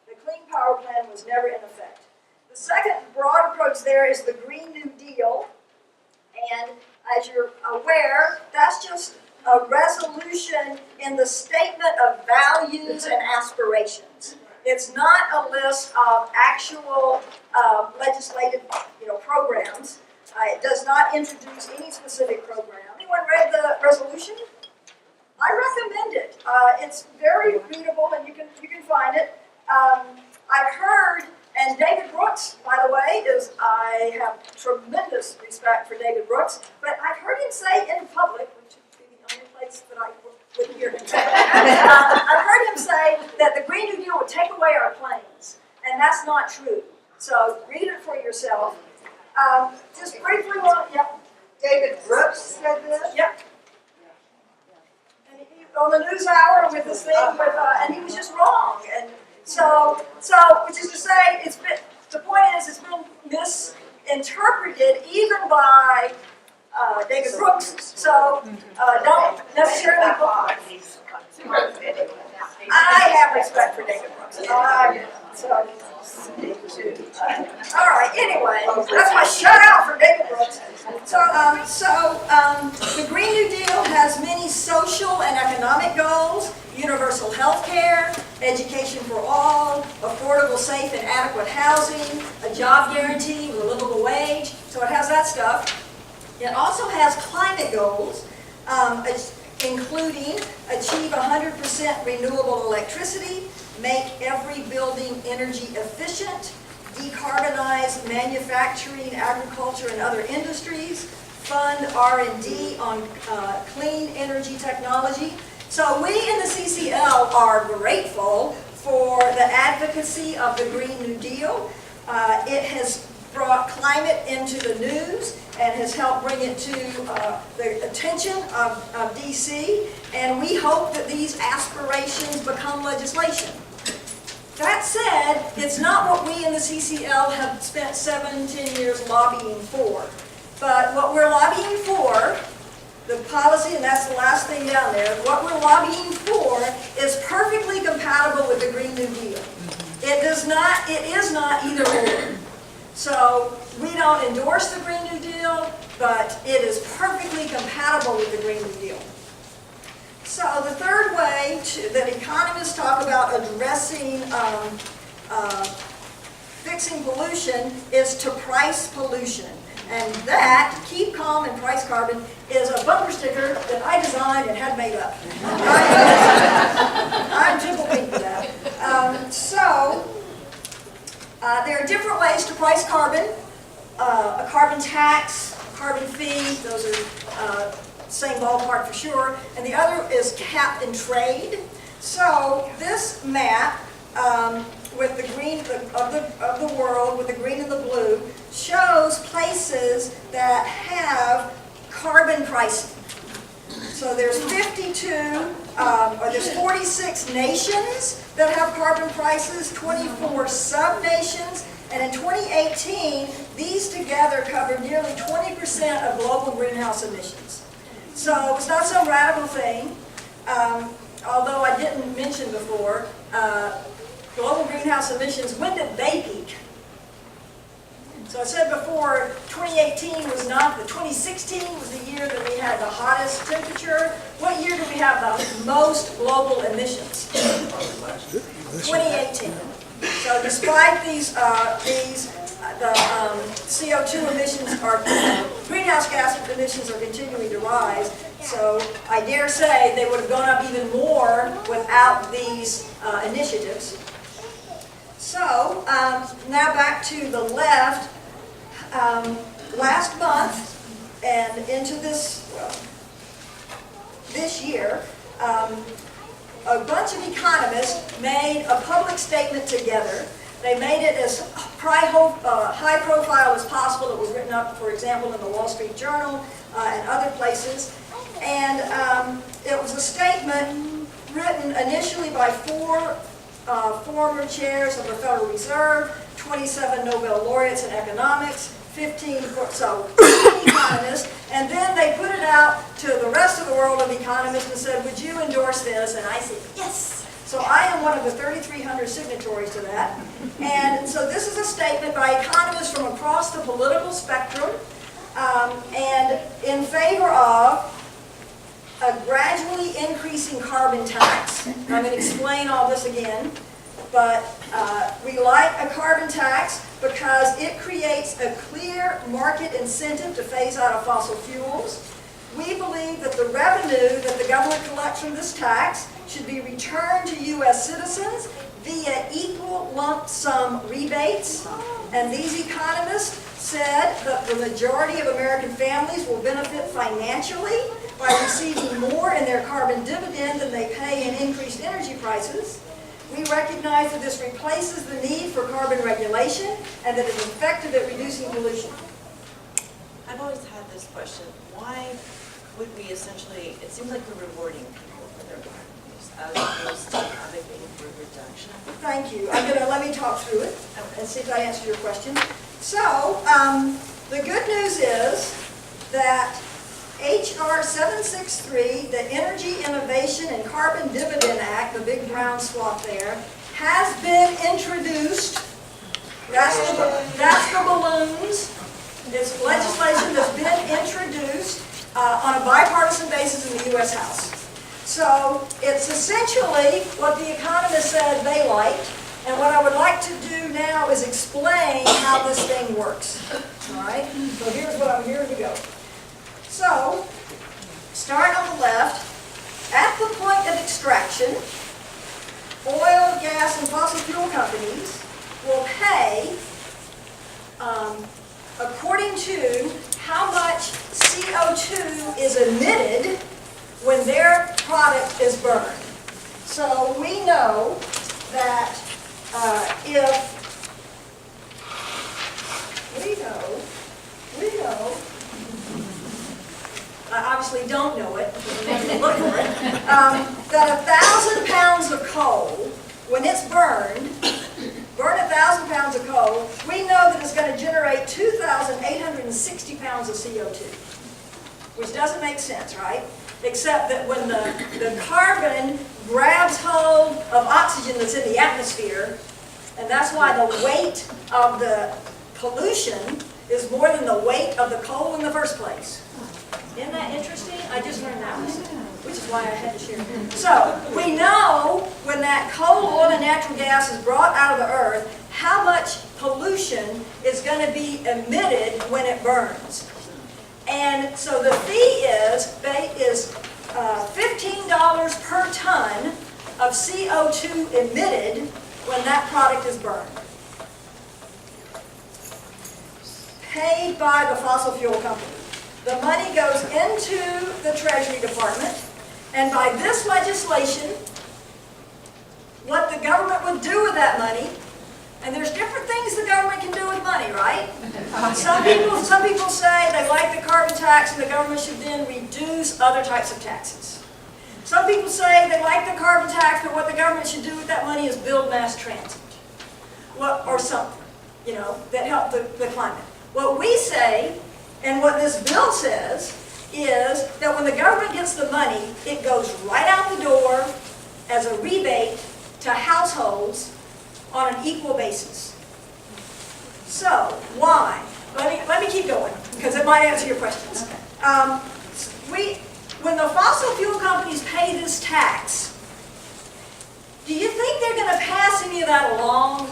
The Clean Power Plan was never in effect. The second broad approach there is the Green New Deal. And as you're aware, that's just a resolution in the statement of values and aspirations. It's not a list of actual legislative, programs. It does not introduce any specific program. Anyone read the resolution? I recommend it. It's very readable, and you can find it. I've heard, and David Brooks, by the way, I have tremendous respect for David Brooks, but I've heard him say in public, which would be the only place that I would hear him say, I've heard him say that the Green New Deal would take away our planes, and that's not true. So read it for yourself. Just briefly, David Brooks said this? Yep. And he, on the NewsHour with this thing and he was just wrong. And so, which is to say, the point is, it's been misinterpreted even by David Brooks. So, don't necessarily. I have respect for David Brooks. All right, anyway, that's my shout out for David Brooks. The Green New Deal has many social and economic goals: universal health care, education for all, affordable, safe, and adequate housing, a job guarantee with a livable wage. So it has that stuff. It also has climate goals, including achieve 100% renewable electricity, make every building energy efficient, decarbonize manufacturing, agriculture, and other industries, fund R&D on clean energy technology. So we in the CCL are grateful for the advocacy of the Green New Deal. It has brought climate into the news and has helped bring it to the attention of DC, and we hope that these aspirations become legislation. That said, it's not what we in the CCL have spent 7-10 years lobbying for. But what we're lobbying for, the policy, and that's the last thing down there, what we're lobbying for is perfectly compatible with the Green New Deal. It is not either or. So we don't endorse the Green New Deal, but it is perfectly compatible with the Green New Deal. So the third way that economists talk about addressing fixing pollution is to price pollution. And that, keep calm and price carbon, is a bumper sticker that I designed and had made up. I'm tickled pink for that. There are different ways to price carbon. A carbon tax, carbon fee, those are same ballpark for sure. And the other is cap and trade. So this map with the green of the world, with the green and the blue, shows places that have carbon pricing. So there's 46 nations that have carbon prices, 24 sub-nations, and in 2018, these together covered nearly 20% of global greenhouse emissions. So it's not some radical thing, although I didn't mention before, global greenhouse emissions, when did they peak? So I said before, 2018 was not, 2016 was the year that we had the hottest temperature. What year did we have the most global emissions? 2018. So despite these the CO2 emissions are, greenhouse gas emissions are continuing to rise. So I dare say they would have gone up even more without these initiatives. So now back to the left. Last month and into this, well, this year, a bunch of economists made a public statement together. They made it as high profile as possible. It was written up, for example, in the Wall Street Journal and other places. And it was a statement written initially by 4 former chairs of the Federal Reserve, 27 Nobel laureates in economics, 15 economists, and then they put it out to the rest of the world of economists and said, would you endorse this? And I said, yes. So I am one of the 3,300 signatories to that. And so this is a statement by economists from across the political spectrum and in favor of a gradually increasing carbon tax. I'm going to explain all this again. But we like a carbon tax because it creates a clear market incentive to phase out of fossil fuels. We believe that the revenue that the government collects from this tax should be returned to U.S. citizens via equal lump sum rebates. And these economists said that the majority of American families will benefit financially by receiving more in their carbon dividend than they pay in increased energy prices. We recognize that this replaces the need for carbon regulation and that it is effective at reducing pollution. I've always had this question. Why would we essentially, it seems like we're rewarding people for their carbon use as opposed to advocating for reduction. Thank you. Let me talk through it and see if I answer your question. So, the good news is that H.R. 763, the Energy Innovation and Carbon Dividend Act, the big brown swat there, has been introduced. That's the balloons. It's legislation that's been introduced on a bipartisan basis in the U.S. House. So it's essentially what the economists said they liked, and what I would like to do now is explain how this thing works. All right? So here we go. So, start on the left. At the point of extraction, oil, gas, and fossil fuel companies will pay according to how much CO2 is emitted when their product is burned. So we know that we know, I obviously don't know it, because I'm not going to look for it, that 1,000 pounds of coal, when it's burned 1,000 pounds of coal, we know that it's going to generate 2,860 pounds of CO2, which doesn't make sense, right? Except that when the carbon grabs hold of oxygen that's in the atmosphere, and that's why the weight of the pollution is more than the weight of the coal in the first place. Isn't that interesting? I just learned that one, which is why I had to share. So, we know when that coal, oil, and natural gas is brought out of the earth, how much pollution is going to be emitted when it burns. And so the fee is $15 per ton of CO2 emitted when that product is burned. Paid by the fossil fuel company. The money goes into the Treasury Department, and by this legislation, what the government would do with that money, and there's different things the government can do with money, right? Some people say they like the carbon tax and the government should then reduce other types of taxes. Some people say they like the carbon tax, but what the government should do with that money is build mass transit. Or something, that help the climate. What we say, and what this bill says, is that when the government gets the money, it goes right out the door as a rebate to households on an equal basis. So, why? Let me keep going, because it might answer your questions. When the fossil fuel companies pay this tax, do you think they're going to pass any of that along?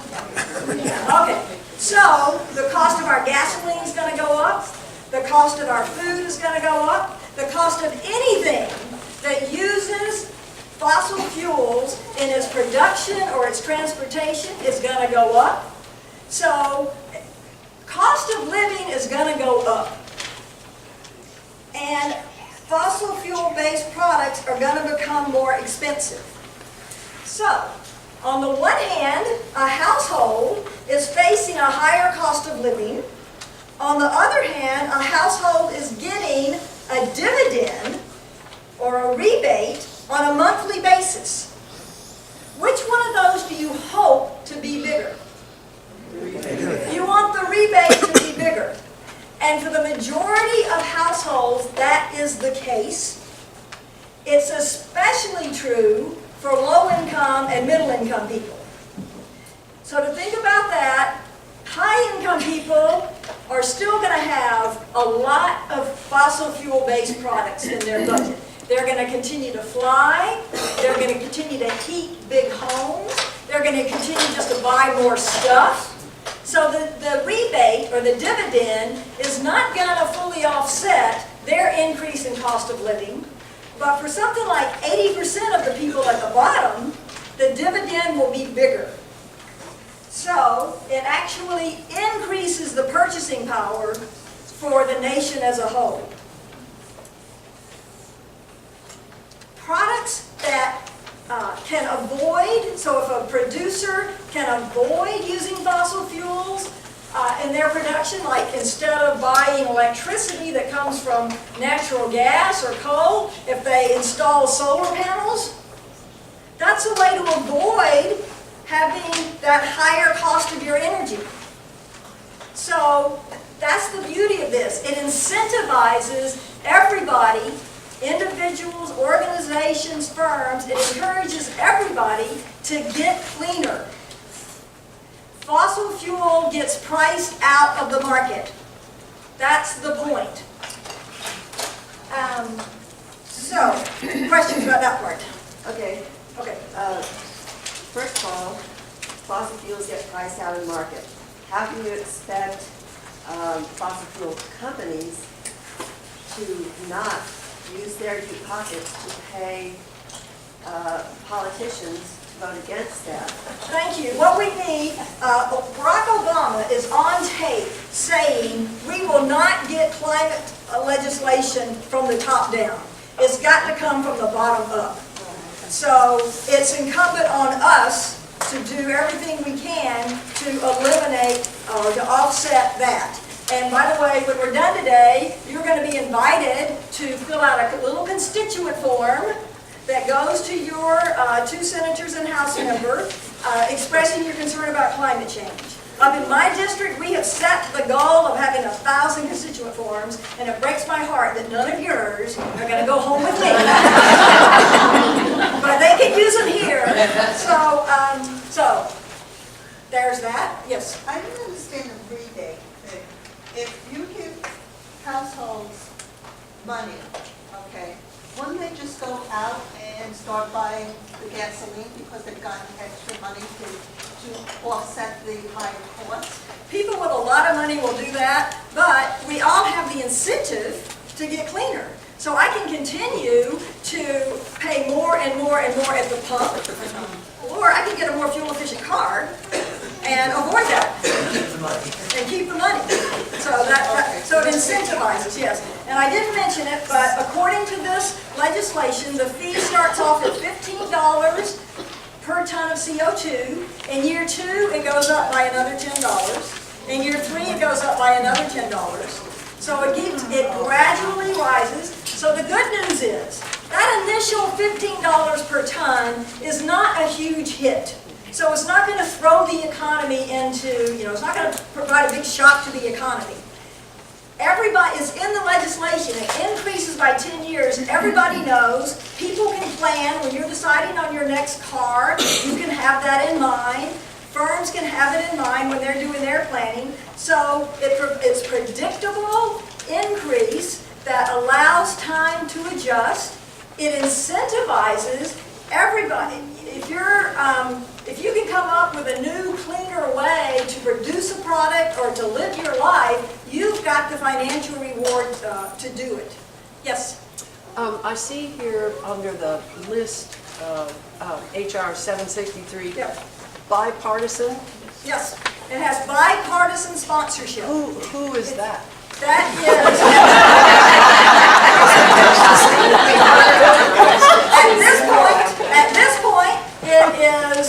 Okay. So the cost of our gasoline is going to go up. The cost of our food is going to go up. The cost of anything that uses fossil fuels in its production or its transportation is going to go up. So cost of living is going to go up. And fossil fuel-based products are going to become more expensive. So, on the one hand, a household is facing a higher cost of living. On the other hand, a household is getting a dividend or a rebate on a monthly basis. Which one of those do you hope to be bigger? You want the rebate to be bigger. And for the majority of households, that is the case. It's especially true for low-income and middle-income people. So to think about that, high-income people are still going to have a lot of fossil fuel-based products in their budget. They're going to continue to fly. They're going to continue to heat big homes. They're going to continue just to buy more stuff. So the rebate or the dividend is not going to fully offset their increase in cost of living. But for something like 80% of the people at the bottom, the dividend will be bigger. So it actually increases the purchasing power for the nation as a whole. Products that can avoid, so if a producer can avoid using fossil fuels in their production, like instead of buying electricity that comes from natural gas or coal, if they install solar panels, that's a way to avoid having that higher cost of your energy. So that's the beauty of this. It incentivizes everybody, individuals, organizations, firms, it encourages everybody to get cleaner. Fossil fuel gets priced out of the market. That's the point. So, questions about that part? Okay, Okay. first of all, fossil fuels get priced out of the market. How can you expect fossil fuel companies to not use their deep pockets to pay politicians to vote against that? Thank you. What we need, Barack Obama is on tape saying we will not get climate legislation from the top down. It's got to come from the bottom up. So it's incumbent on us to do everything we can to eliminate or to offset that. And by the way, when we're done today, you're going to be invited to fill out a little constituent form that goes to your 2 senators and House member expressing your concern about climate change. Up in my district, we have set the goal of having 1,000 constituent forms, and it breaks my heart that none of yours are going to go home with me. But they can use them here. So there's that. Yes? I don't understand the rebate thing. If you give households money, okay, wouldn't they just go out and start buying the gasoline because they've gotten extra money to offset the higher cost? People with a lot of money will do that, but we all have the incentive to get cleaner. So I can continue to pay more and more and more at the pump, or I can get a more fuel-efficient car and avoid that. And keep the money. So it incentivizes, yes. And I didn't mention it, but according to this legislation, the fee starts off at $15 per ton of CO2. In year 2, it goes up by another $10. In year 3, it goes up by another $10. So it gradually rises. So the good news is that initial $15 per ton is not a huge hit. So it's not going to throw the economy into, it's not going to provide a big shock to the economy. Everybody is in the legislation. It increases by 10 years. Everybody knows. People can plan. When you're deciding on your next car, you can have that in mind. Firms can have it in mind when they're doing their planning. So it's predictable increase that allows time to adjust. It incentivizes everybody. If you're if you can come up with a new, cleaner way to produce a product or to live your life, you've got the financial reward to do it. Yes? I see here under the list of HR 763, Yep. bipartisan. Yes. It has bipartisan sponsorship. Who is that? That is, at this point, it is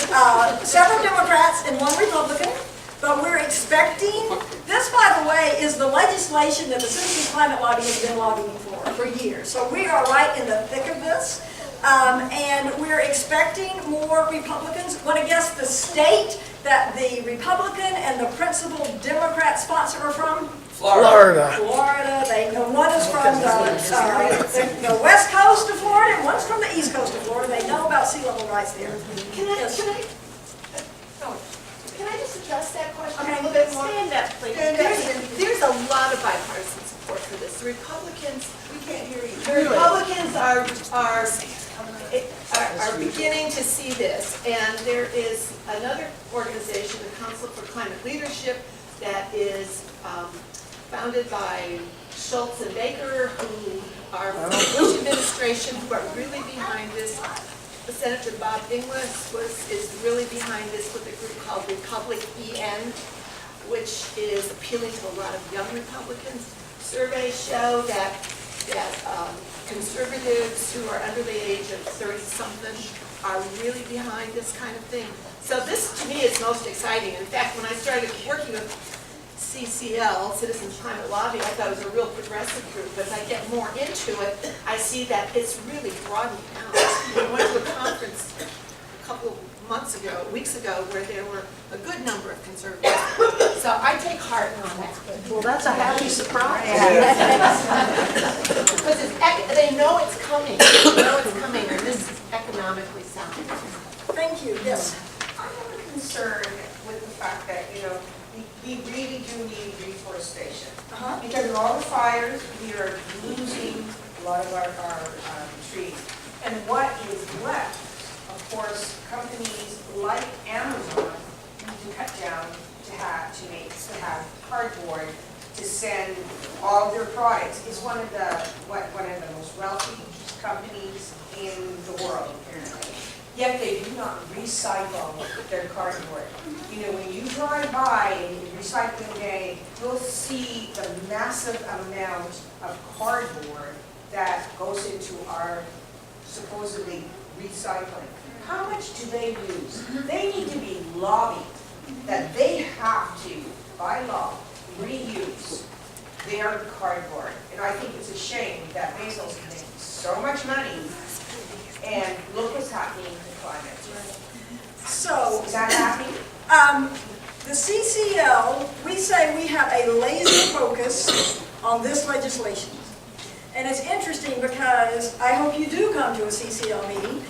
several Democrats and one Republican, but we're expecting, this, by the way, is the legislation that the Citizens Climate Lobby has been lobbying for years. So we are right in the thick of this, and we're expecting more Republicans. Want to guess the state that the Republican and the principal Democrat sponsor are from? Florida. Florida. They know one is from the west coast of Florida and one's from the east coast of Florida. They know about sea level rise there. Can I just address that question a little bit more? Stand up, please. There's a lot of bipartisan support for this. The Republicans, we can't hear you. The Republicans are beginning to see this, and there is another organization, the Council for Climate Leadership, that is founded by Schultz and Baker, who are from the Bush administration, who are really behind this. Senator Bob Inglis is really behind this with a group called Republic EN, which is appealing to a lot of young Republicans. Surveys show that conservatives who are under the age of 30-something are really behind this kind of thing. So this, to me, is most exciting. In fact, when I started working with CCL, Citizens Climate Lobby, I thought it was a real progressive group. As I get more into it, I see that it's really broadening out. We went to a conference a couple of weeks ago, where there were a good number of conservatives. So I take heart on that. Well, that's a happy surprise. Because they know it's coming. They know it's coming, and this is economically sound. Thank you. Yes. I have a concern with the fact that, we really do need reforestation. Because of all the fires, we are losing a lot of our trees. And what is left, of course, companies like Amazon need to cut down to have cardboard to send all their products. It's one of the most wealthy companies in the world, apparently. Yet they do not recycle their cardboard. When you drive by in recycling day, you'll see the massive amount of cardboard that goes into our supposedly recycling. How much do they use? They need to be lobbied that they have to, by law, reuse their cardboard. And I think it's a shame that Bezos can make so much money, and look what's happening to climate. So, Is that happening? the CCL, we say we have a laser focus on this legislation. And it's interesting because I hope you do come to a CCL meeting.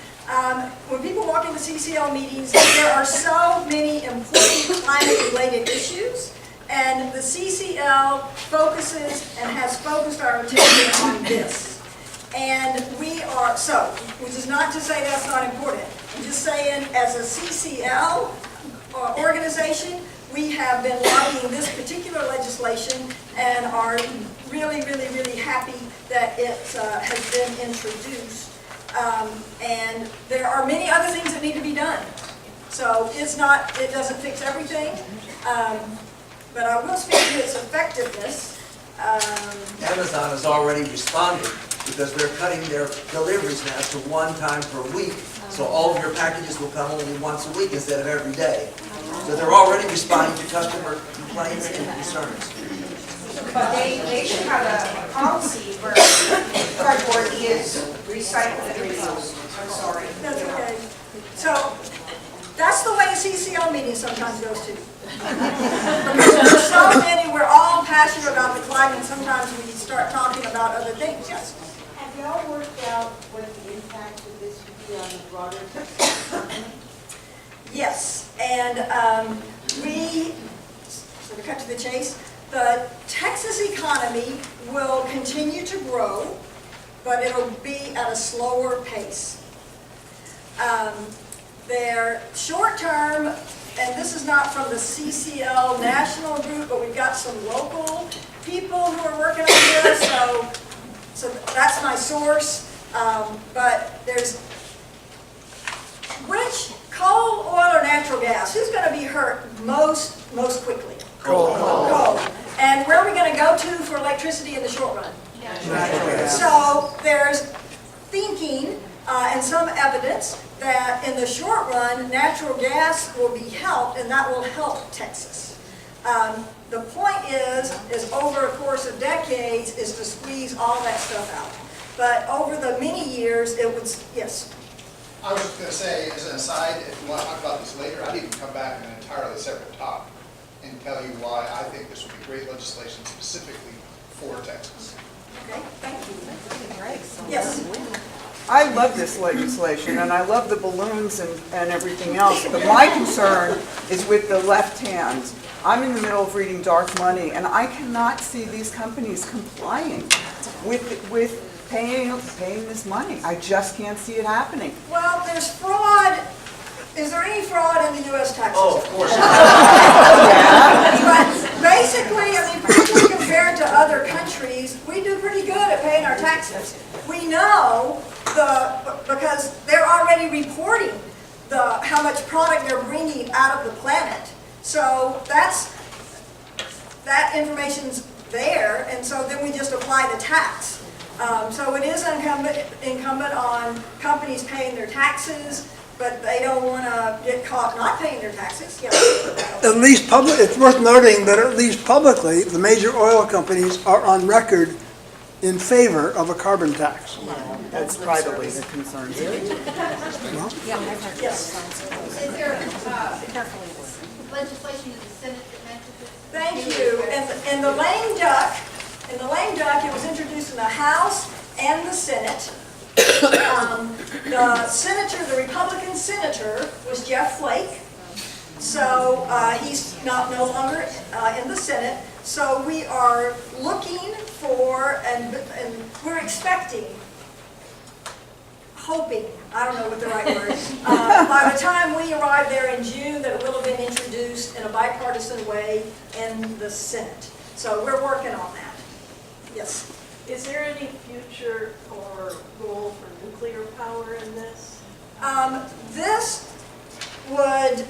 When people walk into CCL meetings, there are so many important climate-related issues, and the CCL focuses and has focused our attention on this. And we are, which is not to say that's not important. I'm just saying, as a CCL organization, we have been lobbying this particular legislation and are really, really, really happy that it has been introduced. And there are many other things that need to be done. So it doesn't fix everything, but I will speak to its effectiveness. Amazon has already responded because they're cutting their deliveries now to one time per week. So all of your packages will come only once a week instead of every day. So they're already responding to customer complaints and concerns. But they should have a policy where cardboard is recycled and reused. I'm sorry. That's okay. So that's the way a CCL meeting sometimes goes to. Because there's so many, we're all passionate about the climate, and sometimes we start talking about other things. Yes? Have y'all worked out what the impact of this would be on the broader economy? Yes, and so to cut to the chase, the Texas economy will continue to grow, but it'll be at a slower pace. They're short-term, and this is not from the CCL national group, but we've got some local people who are working on this, so that's my source. But there's, which coal, oil, or natural gas, who's going to be hurt most quickly? Coal. And where are we going to go to for electricity in the short run? So there's thinking and some evidence that in the short run, natural gas will be helped, and that will help Texas. The point is over a course of decades, is to squeeze all that stuff out. But over the many years, it would, yes. I was just going to say, as an aside, if you want to talk about this later, I'd even come back in an entirely separate talk and tell you why I think this would be great legislation specifically for Texas. Okay, thank you. Yes. I love this legislation, and I love the balloons and everything else, but my concern is with the left hand. I'm in the middle of reading Dark Money, and I cannot see these companies complying with paying this money. I just can't see it happening. Well, there's fraud. Is there any fraud in the U.S. tax system? Oh, of course. But basically, I mean, particularly compared to other countries, we do pretty good at paying our taxes. We know because they're already reporting how much product they're bringing out of the planet. So that information's there, and so then we just apply the tax. So it is incumbent on companies paying their taxes, but they don't want to get caught not paying their taxes. Yeah. At least it's worth noting that at least publicly, the major oil companies are on record in favor of a carbon tax. That's privately the concern. Yes. Is there legislation in the Senate that mentions this? Thank you. And the lame duck, it was introduced in the House and the Senate. The senator, the Republican senator, was Jeff Flake. So he's no longer in the Senate. So we are looking for, and we're expecting, hoping, I don't know what the right word is, by the time we arrive there in June, that it will have been introduced in a bipartisan way in the Senate. So we're working on that. Yes. Is there any future or role for nuclear power in this? This would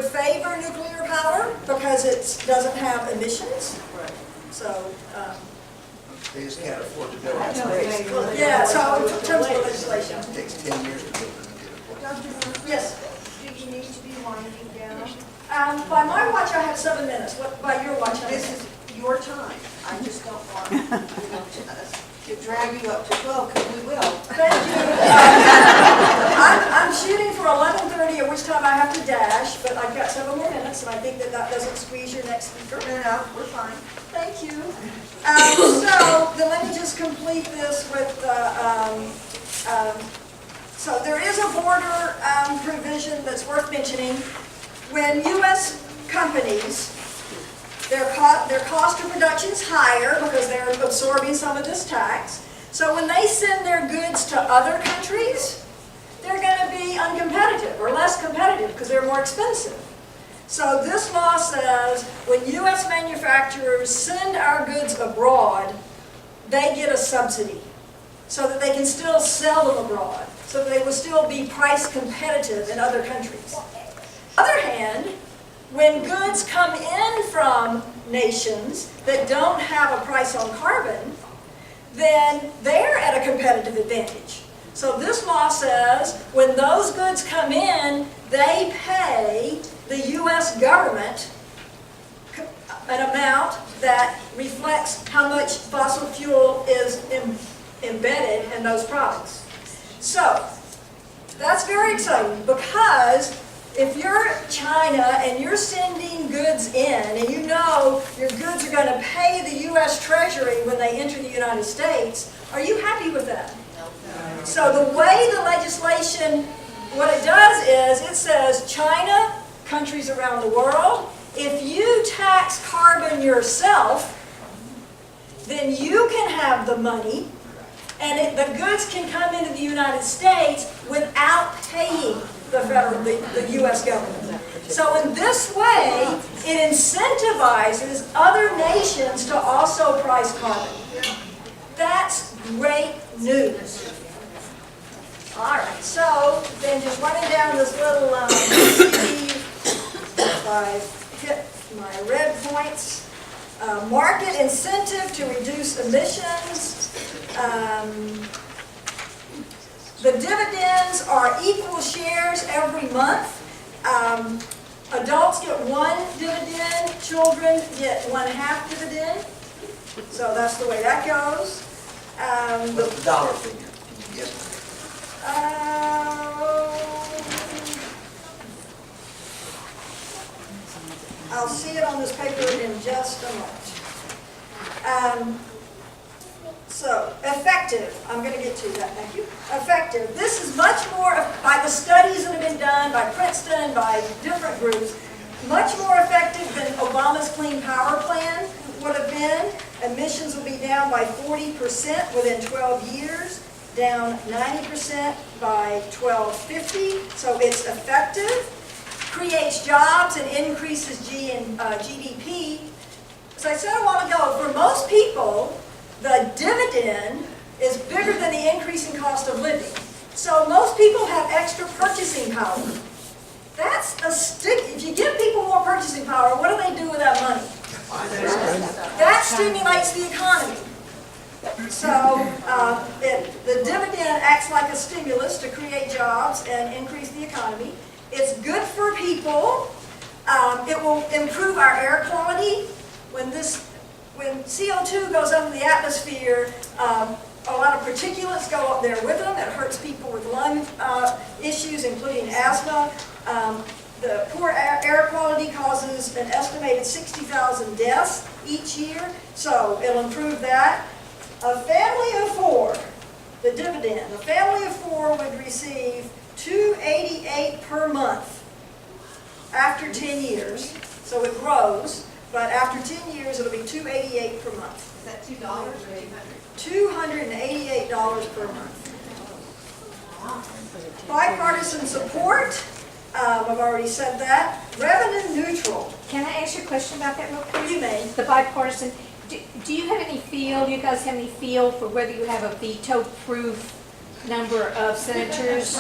favor nuclear power because it doesn't have emissions. Right. So, They just can't afford to build it. yeah, so in terms of legislation. It takes 10 years to build a nuclear plant. Yes. Do you need to be winding down? By my watch, I have 7 minutes. What by your watch? This is your time. I just don't want to drag you up to 12, because we will. Thank you. I'm shooting for 11:30, at which time I have to dash, but I've got 7 more minutes, and I think that doesn't squeeze your next speaker. No, we're fine. Thank you. So then let me just complete this with so there is a border provision that's worth mentioning. When U.S. companies, their cost of production is higher because they're absorbing some of this tax. So when they send their goods to other countries, they're going to be uncompetitive or less competitive because they're more expensive. So this law says when U.S. manufacturers send our goods abroad, they get a subsidy so that they can still sell them abroad, so that they will still be price competitive in other countries. On the other hand, when goods come in from nations that don't have a price on carbon, then they're at a competitive advantage. So this law says when those goods come in, they pay the U.S. government an amount that reflects how much fossil fuel is embedded in those products. So that's very exciting because if you're China and you're sending goods in and you know your goods are going to pay the U.S. Treasury when they enter the United States, are you happy with that? No. So the way the legislation, what it does is it says China, countries around the world, if you tax carbon yourself, then you can have the money And the goods can come into the United States without paying the U.S. government. So in this way, it incentivizes other nations to also price carbon. That's great news. All right, so then just running down this little, if I hit my red points, market incentive to reduce emissions. The dividends are equal shares every month. Adults get 1 dividend, children get 1/2 dividend. So that's the way that goes. What's the dollar figure? Yes. I'll see it on this paper in just a moment. So, effective, I'm going to get to that, thank you. Effective, this is much more, by the studies that have been done by Princeton, by different groups, much more effective than Obama's Clean Power Plan would have been. Emissions will be down by 40% within 12 years, down 90% by 1250, so it's effective. Creates jobs and increases GDP. As I said a while ago, for most people, the dividend is bigger than the increase in cost of living. So most people have extra purchasing power. That's a stick. If you give people more purchasing power, what do they do with that money? That stimulates the economy. So the dividend acts like a stimulus to create jobs and increase the economy. It's good for people. It will improve our air quality. When CO2 goes up in the atmosphere, a lot of particulates go up there with them. It hurts people with lung issues, including asthma. The poor air quality causes an estimated 60,000 deaths each year, so it'll improve that. A family of 4, the dividend, a family of 4 would receive $288 per month after 10 years, so it grows, but after 10 years it'll be $288 per month. Is that $2 or $288 per month. Bipartisan support, I've already said that. Revenue neutral. Can I ask you a question about that real quick? You may. The bipartisan, do you have any feel, you guys have any feel for whether you have a veto-proof number of senators?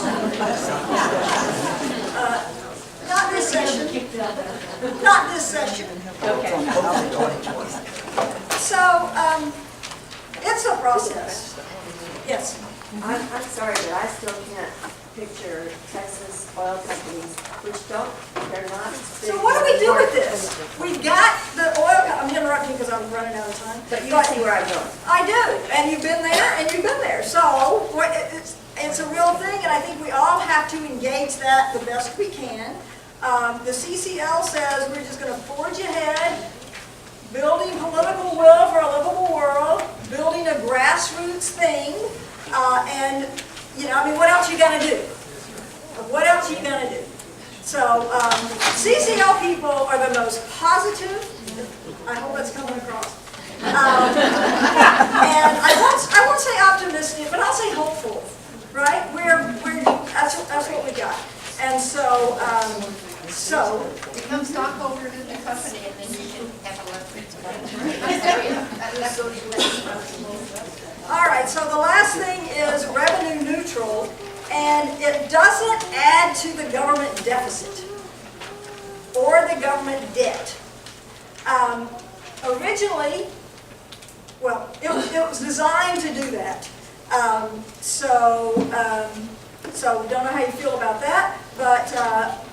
Not this session. Not this session. Okay. So, it's a process. Yes. I'm sorry, but I still can't picture Texas oil companies, which they're not. So what do we do with this? We've got the oil, I'm interrupting because I'm running out of time. But you see where I'm going. I do, and you've been there, and you've been there. So it's a real thing, and I think we all have to engage that the best we can. The CCL says we're just going to forge ahead, building political will for a livable world, building a grassroots thing, and, you know, I mean, what else you going to do? What else are you going to do? So, CCL people are the most positive, I hope that's coming across, and I won't say optimistic, but I'll say hopeful, right? That's what we got. And so, become stockholders in the company and then you can have a all right, so the last thing is revenue neutral, and it doesn't add to the government deficit or the government debt. Originally, well, it was designed to do that. So don't know how you feel about that, but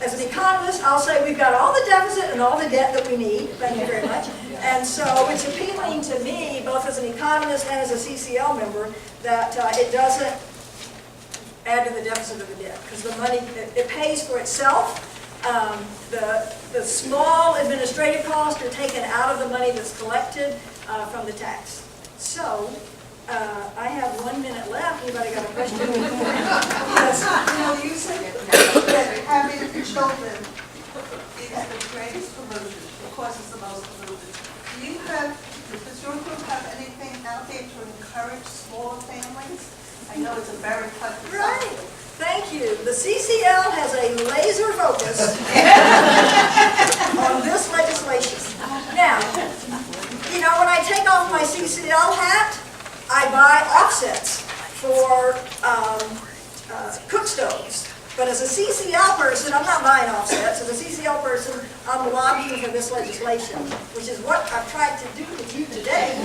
as an economist, I'll say we've got all the deficit and all the debt that we need. Thank you very much. And so it's appealing to me, both as an economist and as a CCL member, that it doesn't add to the deficit of the debt, because the money, it pays for itself. The small administrative costs are taken out of the money that's collected from the tax. So, I have 1 minute left. Anybody got a question? Yes. You said that having children is the greatest pollution, it causes the most pollution. Do you have Does your group have anything out there to encourage smaller families? I know it's a very touchy Right. subject. Thank you. The CCL has a laser focus on this legislation. Now, you know, when I take off my CCL hat, I buy offsets for cook stoves. But as a CCL person, I'm not buying offsets. As a CCL person, I'm lobbying for this legislation, which is what I've tried to do with you today.